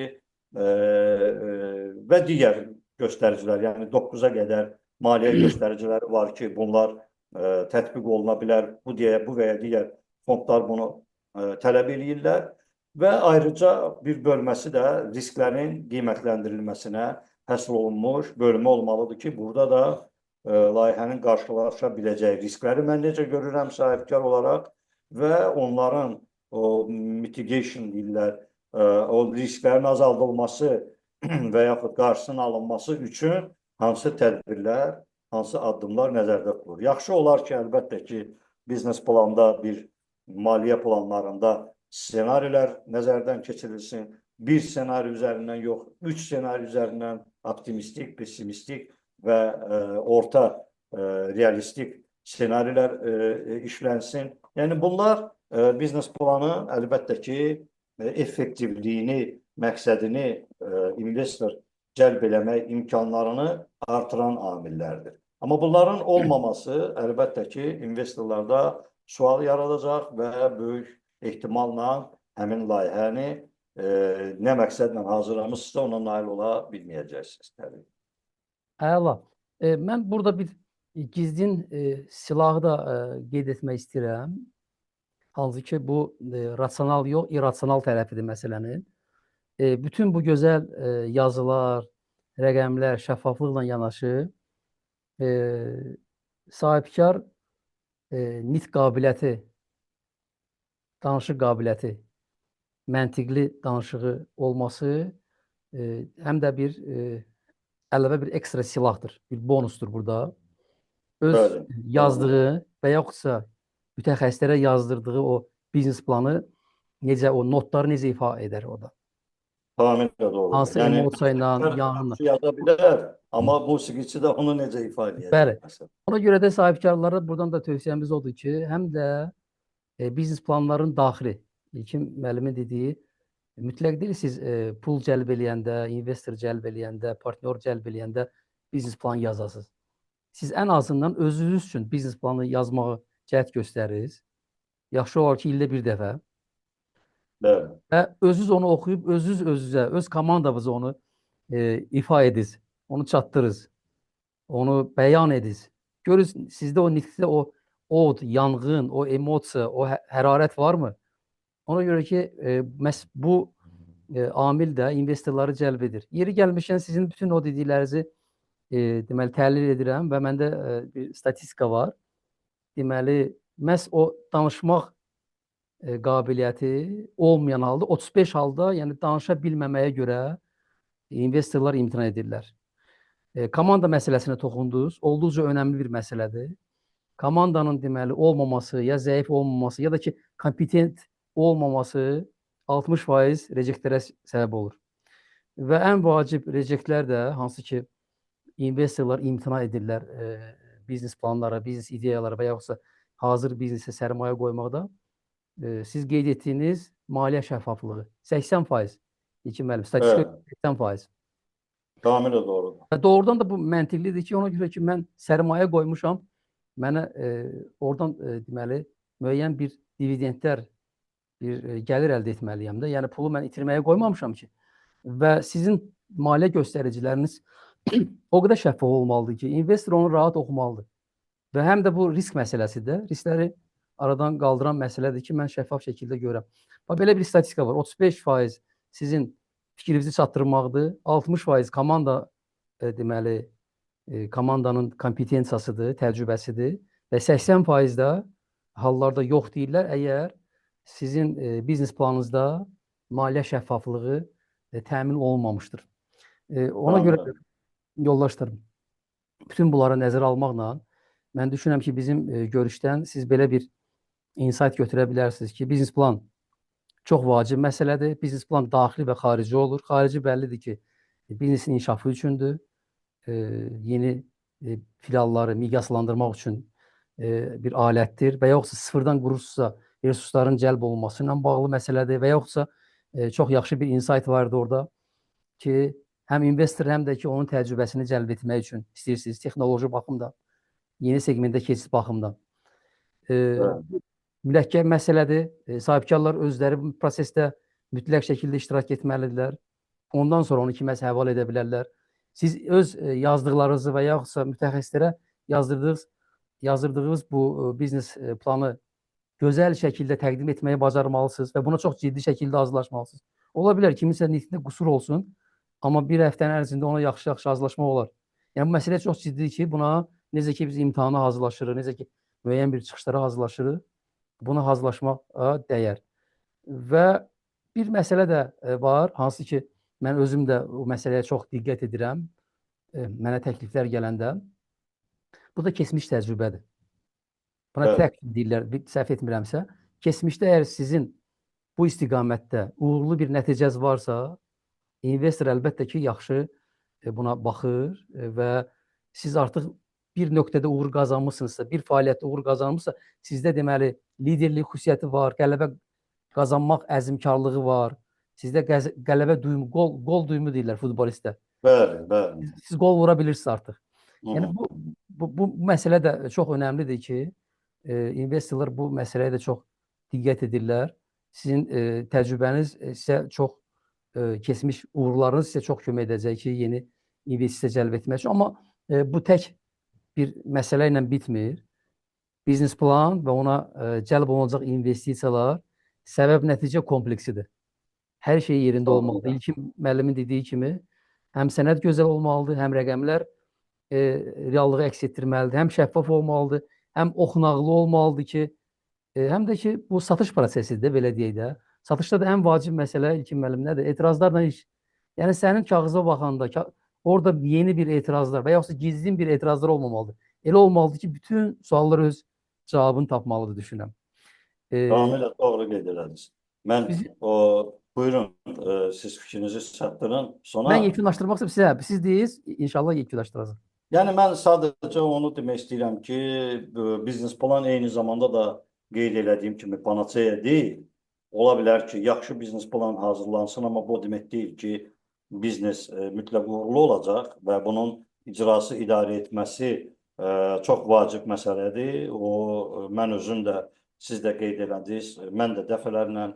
və digər göstəricilər, yəni 9-a qədər maliyyə göstəriciləri var ki, bunlar tətbiq oluna bilər. Bu və ya digər fondlar bunu tələb edirlər. Və ayrıca bir bölməsi də risklərin qiymətləndirilməsinə həsr olunmuş bölmə olmalıdır ki, burada da layihənin qarşılaşa biləcəyi riskləri mən necə görürəm sahibkar olaraq və onların mitigation deyirlər, o risklərin azaldılması və yaxud qarşısının alınması üçün hansı tədbirlər, hansı addımlar nəzərdə tutulur. Yaxşı olar ki, əlbəttə ki, biznes planda bir maliyyə planlarında ssenarilər nəzərdən keçirilsin. Bir ssenari üzərindən yox, 3 ssenari üzərindən optimistik, pessimistik və orta realistik ssenarilər işlənsin. Yəni bunlar biznes planı əlbəttə ki, effektivliyini, məqsədini investor cəlb eləmək imkanlarını artıran amillərdir. Amma bunların olmaması əlbəttə ki, investorlarda sual yaradacaq və böyük ehtimalla həmin layihəni nə məqsədlə hazırlamışsa ona nail ola bilməyəcəksiniz. Əla. Mən burada bir gizlin silahı da qeyd etmək istəyirəm. Hansı ki, bu rasional yox, irrasional tərəfidir məsələnin. Bütün bu gözəl yazılar, rəqəmlər, şəffaflıqla yanaşı sahibkar nitq qabiliyyəti, danışıq qabiliyyəti, məntiqli danışığı olması həm də bir əlavə bir ekstra silahdır, bir bonusdur burada. Öz yazdığı və yaxudsa mütəxəssislərə yazdırdığı o biznes planı necə, o notları necə ifadə edər orada? Tamamilə doğru. Hansı emosiya ilə, yanına. Yaza bilər, amma musiqiçi də onu necə ifadə edər? Bəli. Ona görə də sahibkarlara buradan da tövsiyəmiz odur ki, həm də biznes planların daxili, İlkin müəllimin dediyi, mütləq deyil siz pul cəlb eləyəndə, investor cəlb eləyəndə, partnyor cəlb eləyəndə biznes plan yazasınız. Siz ən azından özünüz üçün biznes planı yazmağı cəhd göstərirsiniz. Yaxşı olar ki, ildə bir dəfə. Və özünüz onu oxuyub, özünüz özünüzə, öz komandamıza onu ifa edirsiniz, onu çatdırırsınız, onu bəyan edirsiniz. Görürsünüz, sizdə o nitqdə o od, yanğın, o emosiya, o hərarət varmı? Ona görə ki, məhz bu amil də investorları cəlb edir. Yeri gəlmişkən sizin bütün o dediklərinizi deməli təhlil edirəm və məndə bir statistika var. Deməli, məhz o danışmaq qabiliyyəti olmayan halda 35 halda, yəni danışa bilməməyə görə investorlar imtina edirlər. Komanda məsələsinə toxundunuz, olduqca önəmli bir məsələdir. Komandanın deməli olmaması, ya zəif olmaması, ya da ki kompetent olmaması 60% rejektlərə səbəb olur. Və ən vacib rejektlər də hansı ki investorlar imtina edirlər biznes planlara, biznes ideyalara və yaxudsa hazır biznesə sərmayə qoymaqda. Siz qeyd etdiyiniz maliyyə şəffaflığı 80%. İlkin müəllim, statistika 80%. Tamamilə doğrudur. Və doğrudan da bu məntiqlidir ki, ona görə ki, mən sərmayə qoymuşam, mənə oradan deməli müəyyən bir dividendlər, bir gəlir əldə etməliyəm də. Yəni pulu mən itirməyə qoymamışam ki. Və sizin maliyyə göstəriciləriniz o qədər şəffaf olmalıdır ki, investor onu rahat oxumalıdır. və həm də bu risk məsələsidir. Riskləri aradan qaldıran məsələdir ki, mən şəffaf şəkildə görəm. Bax, belə bir statistika var. 35% sizin fikrinizi çatdırmaqdır. 60% komanda deməli komandanın kompetensiyasıdır, təcrübəsidir və 80% də hallarda yox deyirlər, əgər sizin biznes planınızda maliyyə şəffaflığı təmin olunmamışdır. Ona görə Anladım. yoldaşlarım, bütün bunları nəzərə almaqla mən düşünürəm ki, bizim görüşdən siz belə bir insight götürə bilərsiniz ki, biznes plan çox vacib məsələdir. Biznes plan daxili və xarici olur. Xarici bəllidir ki, biznesin inkişafı üçündür. Yeni filialları miqyaslandırmaq üçün bir alətdir və yoxsa sıfırdan qurursunuzsa resursların cəlb olunması ilə bağlı məsələdir və yoxsa çox yaxşı bir insight vardı orada ki, həm investor, həm də ki, onun təcrübəsini cəlb etmək üçün istəyirsiniz texnoloji baxımdan, yeni segmentə keçid baxımdan. Evet. Mürəkkəb məsələdir. Sahibkarlar özləri bu prosesdə mütləq şəkildə iştirak etməlidirlər. Ondan sonra onu kiməsə həvalə edə bilərlər. Siz öz yazdıqlarınızı və yaxudsa mütəxəssislərə yazdırdığınız bu biznes planı gözəl şəkildə təqdim etməyi bacarmalısınız və buna çox ciddi şəkildə hazırlaşmalısınız. Ola bilər kiminsə niyətində qüsur olsun, amma bir həftənin ərzində ona yaxşı-yaxşı hazırlaşmaq olar. Yəni bu məsələ çox ciddidir ki, buna necə ki biz imtahana hazırlaşırıq, necə ki müəyyən bir çıxışlara hazırlaşırıq, buna hazırlaşmağa dəyər. Və bir məsələ də var, hansı ki mən özüm də o məsələyə çox diqqət edirəm, mənə təkliflər gələndə. Bu da keçmiş təcrübədir. Buna Evet. track deyirlər, səhv etmirəmsə. Keçmişdə əgər sizin bu istiqamətdə uğurlu bir nəticəniz varsa, investor əlbəttə ki, yaxşı buna baxır və siz artıq bir nöqtədə uğur qazanmısınızsa, bir fəaliyyətdə uğur qazanmısınızsa, sizdə deməli liderlik xüsusiyyəti var, qələbə qazanmaq əzmkarlığı var. Sizdə qələbə duyumu, gol duyumu deyirlər futbolistdə. Bəli, bəli. Siz gol vura bilirsiniz artıq. Hı Yəni hı. bu məsələ də çox önəmlidir ki, investorlar bu məsələyə də çox diqqət edirlər. Sizin təcrübəniz sizə çox keçmiş uğurlarınız sizə çox kömək edəcək ki, yeni investisiya cəlb etmək üçün. Amma bu tək bir məsələ ilə bitmir. Biznes plan və ona cəlb olunacaq investisiyalar səbəb-nəticə kompleksidir. Hər şey yerində olmalıdır. İlkin müəllimin dediyi kimi, həm sənəd gözəl olmalıdır, həm rəqəmlər reallığı əks etdirməlidir, həm şəffaf olmalıdır, həm oxunaqlı olmalıdır ki, həm də ki, bu satış prosesidir, belə deyək də. Satışda da ən vacib məsələ ilkin müəllim nədir? Etirazlarla iş. Yəni sənin kağıza baxanda orada yeni bir etirazlar və yoxsa gizlin bir etirazlar olmamalıdır. Elə olmalıdır ki, bütün suallar öz cavabını tapmalıdır düşünürəm. Tamamilə doğru qeyd elədiniz. Mən Biz, buyurun, siz fikrinizi çatdırın. Sonra mən yekunlaşdırmaq istəyirəm. Siz deyirsiniz, inşallah yekunlaşdıracaq. yəni mən sadəcə onu demək istəyirəm ki, biznes plan eyni zamanda da qeyd elədiyim kimi panaceya deyil. Ola bilər ki, yaxşı biznes plan hazırlansın, amma bu demək deyil ki, biznes mütləq uğurlu olacaq və bunun icrası, idarə etməsi çox vacib məsələdir. Mən özüm də, siz də qeyd elədiniz, mən də dəfələrlə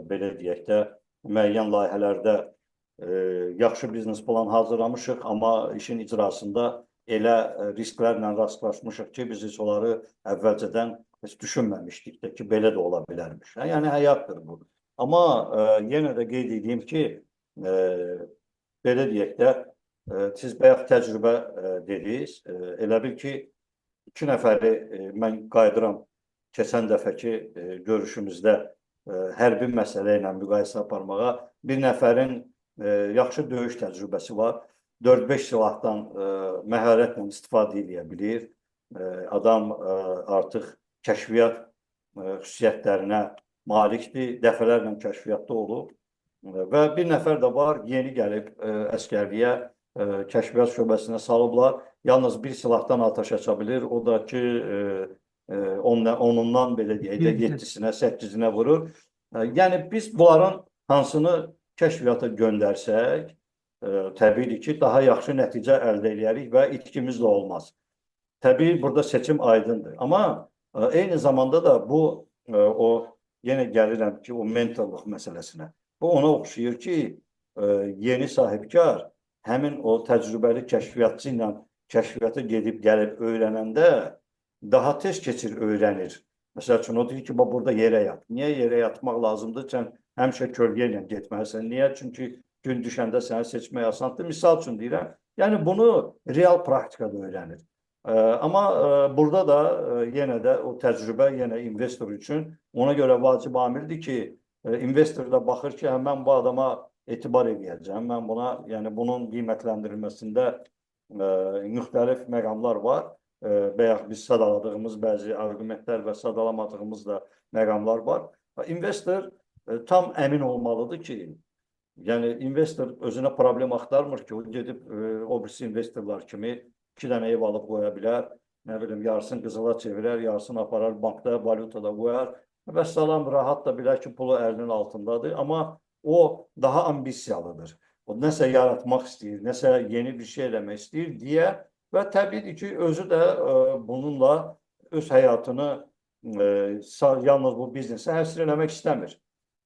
belə deyək də, müəyyən layihələrdə yaxşı biznes plan hazırlamışıq, amma işin icrasında elə risklərlə rastlaşmışıq ki, biz heç onları əvvəlcədən heç düşünməmişdik də ki, belə də ola bilərmiş. Yəni həyatdır bu. Amma yenə də qeyd edeyim ki, belə deyək də, siz bayaq təcrübə dediniz. Elə bil ki, 2 nəfəri mən qayıdıram keçən dəfəki görüşümüzdə hərbi məsələ ilə müqayisə aparmağa. Bir nəfərin yaxşı döyüş təcrübəsi var. 4-5 silahdan məharətlə istifadə edə bilir. Adam artıq kəşfiyyat xüsusiyyətlərinə malikdir, dəfələrlə kəşfiyyatda olub. Və bir nəfər də var, yeni gəlib əskərliyə, kəşfiyyat şöbəsinə salıblar. Yalnız bir silahdan atəş aça bilir. O da ki, onundan belə deyək də 7-sinə, 8-inə vurur. Yəni biz bunların hansını kəşfiyyata göndərsək, təbii ki, daha yaxşı nəticə əldə edərik və itkimiz də olmaz. Təbii burada seçim aydındır. Amma eyni zamanda da bu, yenə gəlirəm ki, o mentorluq məsələsinə. Bu ona oxşayır ki, yeni sahibkar həmin o təcrübəli kəşfiyyatçı ilə kəşfiyyata gedib gəlib öyrənəndə daha tez keçir öyrənir. Məsəl üçün o deyir ki, burada yerə yat. Niyə yerə yatmaq lazımdır? Sən həmişə kölgə ilə getməlisən. Niyə? Çünki gün düşəndə səni seçmək asandır. Misal üçün deyirəm. Yəni bunu real praktikada öyrənir. Amma burada da yenə də o təcrübə yenə investor üçün ona görə vacib amildir ki, investor da baxır ki, mən bu adama etibar edəcəm. Mən buna, yəni bunun qiymətləndirilməsində müxtəlif məqamlar var. Bayaq biz sadaladığımız bəzi arqumentlər və sadalamadığımız da məqamlar var. İnvestor tam əmin olmalıdır ki, yəni investor özünə problem axtarmır ki, o gedib o birisi investorlar kimi 2 dənə ev alıb qoya bilər, nə bilim, yarısını qızıla çevirər, yarısını aparar bankda, valyutada qoyar və salam, rahat da bilər ki, pulu əlinin altındadır, amma o daha ambisiyalıdır. O nəsə yaratmaq istəyir, nəsə yeni bir şey eləmək istəyir deyə və təbii ki, özü də bununla öz həyatını yalnız bu biznesi həsr eləmək istəmir.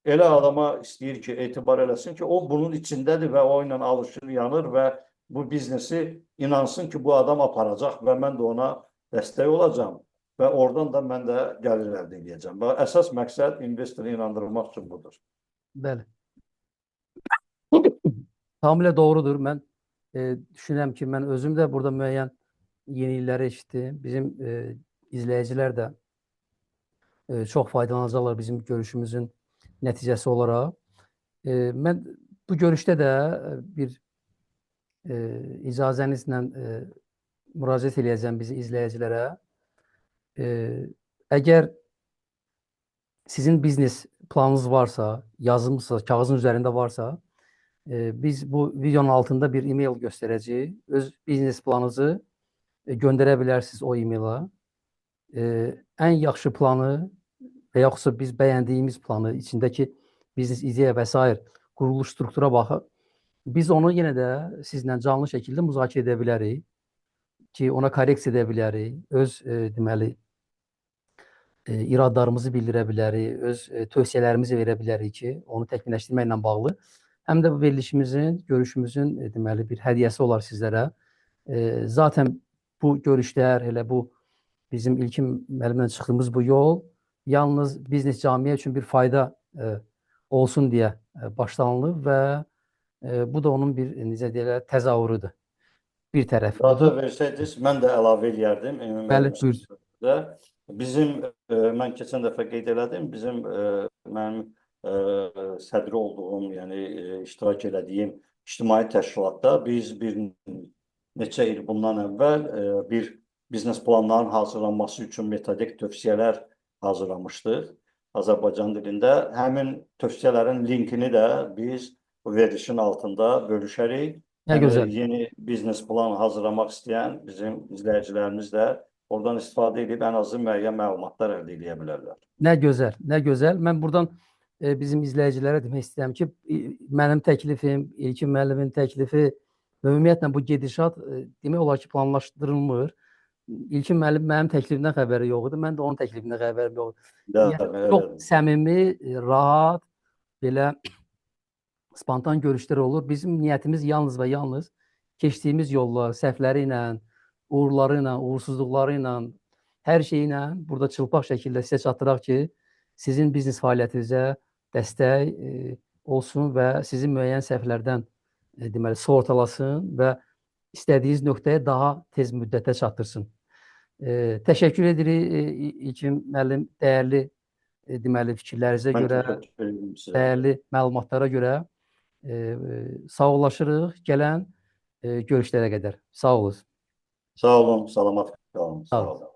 Elə adama istəyir ki, etibar eləsin ki, o bunun içindədir və o ilə alışır, yanır və bu biznesi inansın ki, bu adam aparacaq və mən də ona dəstək olacağam və oradan da mən də gəlir əldə edəcəm. Və əsas məqsəd investoru inandırmaq üçün budur. Bəli. Tamamilə doğrudur. Mən düşünürəm ki, mən özüm də burada müəyyən yenilikləri eşitdim. Bizim izləyicilər də çox faydalanacaqlar bizim görüşümüzün nəticəsi olaraq. Mən bu görüşdə də bir icazənizlə müraciət edəcəm bizi izləyicilərə. Əgər sizin biznes planınız varsa, yazılmışsa, kağızın üzərində varsa, biz bu videonun altında bir e-mail göstərəcəyik. Öz biznes planınızı göndərə bilərsiniz o e-maila. Ən yaxşı planı və yaxudsa biz bəyəndiyimiz planı, içindəki biznes ideya və s. quruluş struktura baxıb, biz onu yenə də sizlə canlı şəkildə müzakirə edə bilərik ki, ona korreksiya edə bilərik, öz deməli iradlarımızı bildirə bilərik, öz tövsiyələrimizi verə bilərik ki, onu təkmilləşdirməklə bağlı. Həm də bu verilişimizin, görüşümüzün deməli bir hədiyyəsi olar sizlərə. Zaten bu görüşlər, elə bu bizim İlkin müəllimlə çıxdığımız bu yol yalnız biznes camiyə üçün bir fayda olsun deyə başlanılıb və bu da onun bir, necə deyirlər, təzahürüdür. Bir tərəfi Adı budur. versəydiniz, mən də əlavə edərdim. Bəli, buyur. Bizim, mən keçən dəfə qeyd elədim, bizim mənim sədri olduğum, yəni iştirak elədiyim ictimai təşkilatda biz bir neçə il bundan əvvəl bir biznes planlarının hazırlanması üçün metodik tövsiyələr hazırlamışdıq Azərbaycan dilində. Həmin tövsiyələrin linkini də biz bu verilişin altında bölüşərik. Nə gözəl. Yeni biznes plan hazırlamaq istəyən bizim izləyicilərimiz də oradan istifadə edib ən azı müəyyən məlumatlar əldə edə bilərlər. Nə gözəl, nə gözəl. Mən buradan bizim izləyicilərə demək istəyirəm ki, mənim təklifim, İlkin müəllimin təklifi və ümumiyyətlə bu gedişat demək olar ki, planlaşdırılmır. İlkin müəllim mənim təklifimdən xəbəri yox idi, mən də onun təklifindən xəbərim yox idi. Yəni, çox səmimi, rahat, belə spontan görüşlər olur. Bizim niyyətimiz yalnız və yalnız keçdiyimiz yollar, səhvləri ilə, uğurları ilə, uğursuzluqları ilə, hər şeyi ilə burada çılpaq şəkildə sizə çatdıraq ki, sizin biznes fəaliyyətinizə dəstək olsun və sizin müəyyən səhvlərdən deməli sığortalasın və istədiyiniz nöqtəyə daha tez müddətdə çatdırsın. Təşəkkür edirik İlkin müəllim, dəyərli deməli fikirlərinizə görə, dəyərli məlumatlara görə sağollaşırıq gələn görüşlərə qədər. Sağ olun. Sağ olun, salamat qalın. Sağ olun.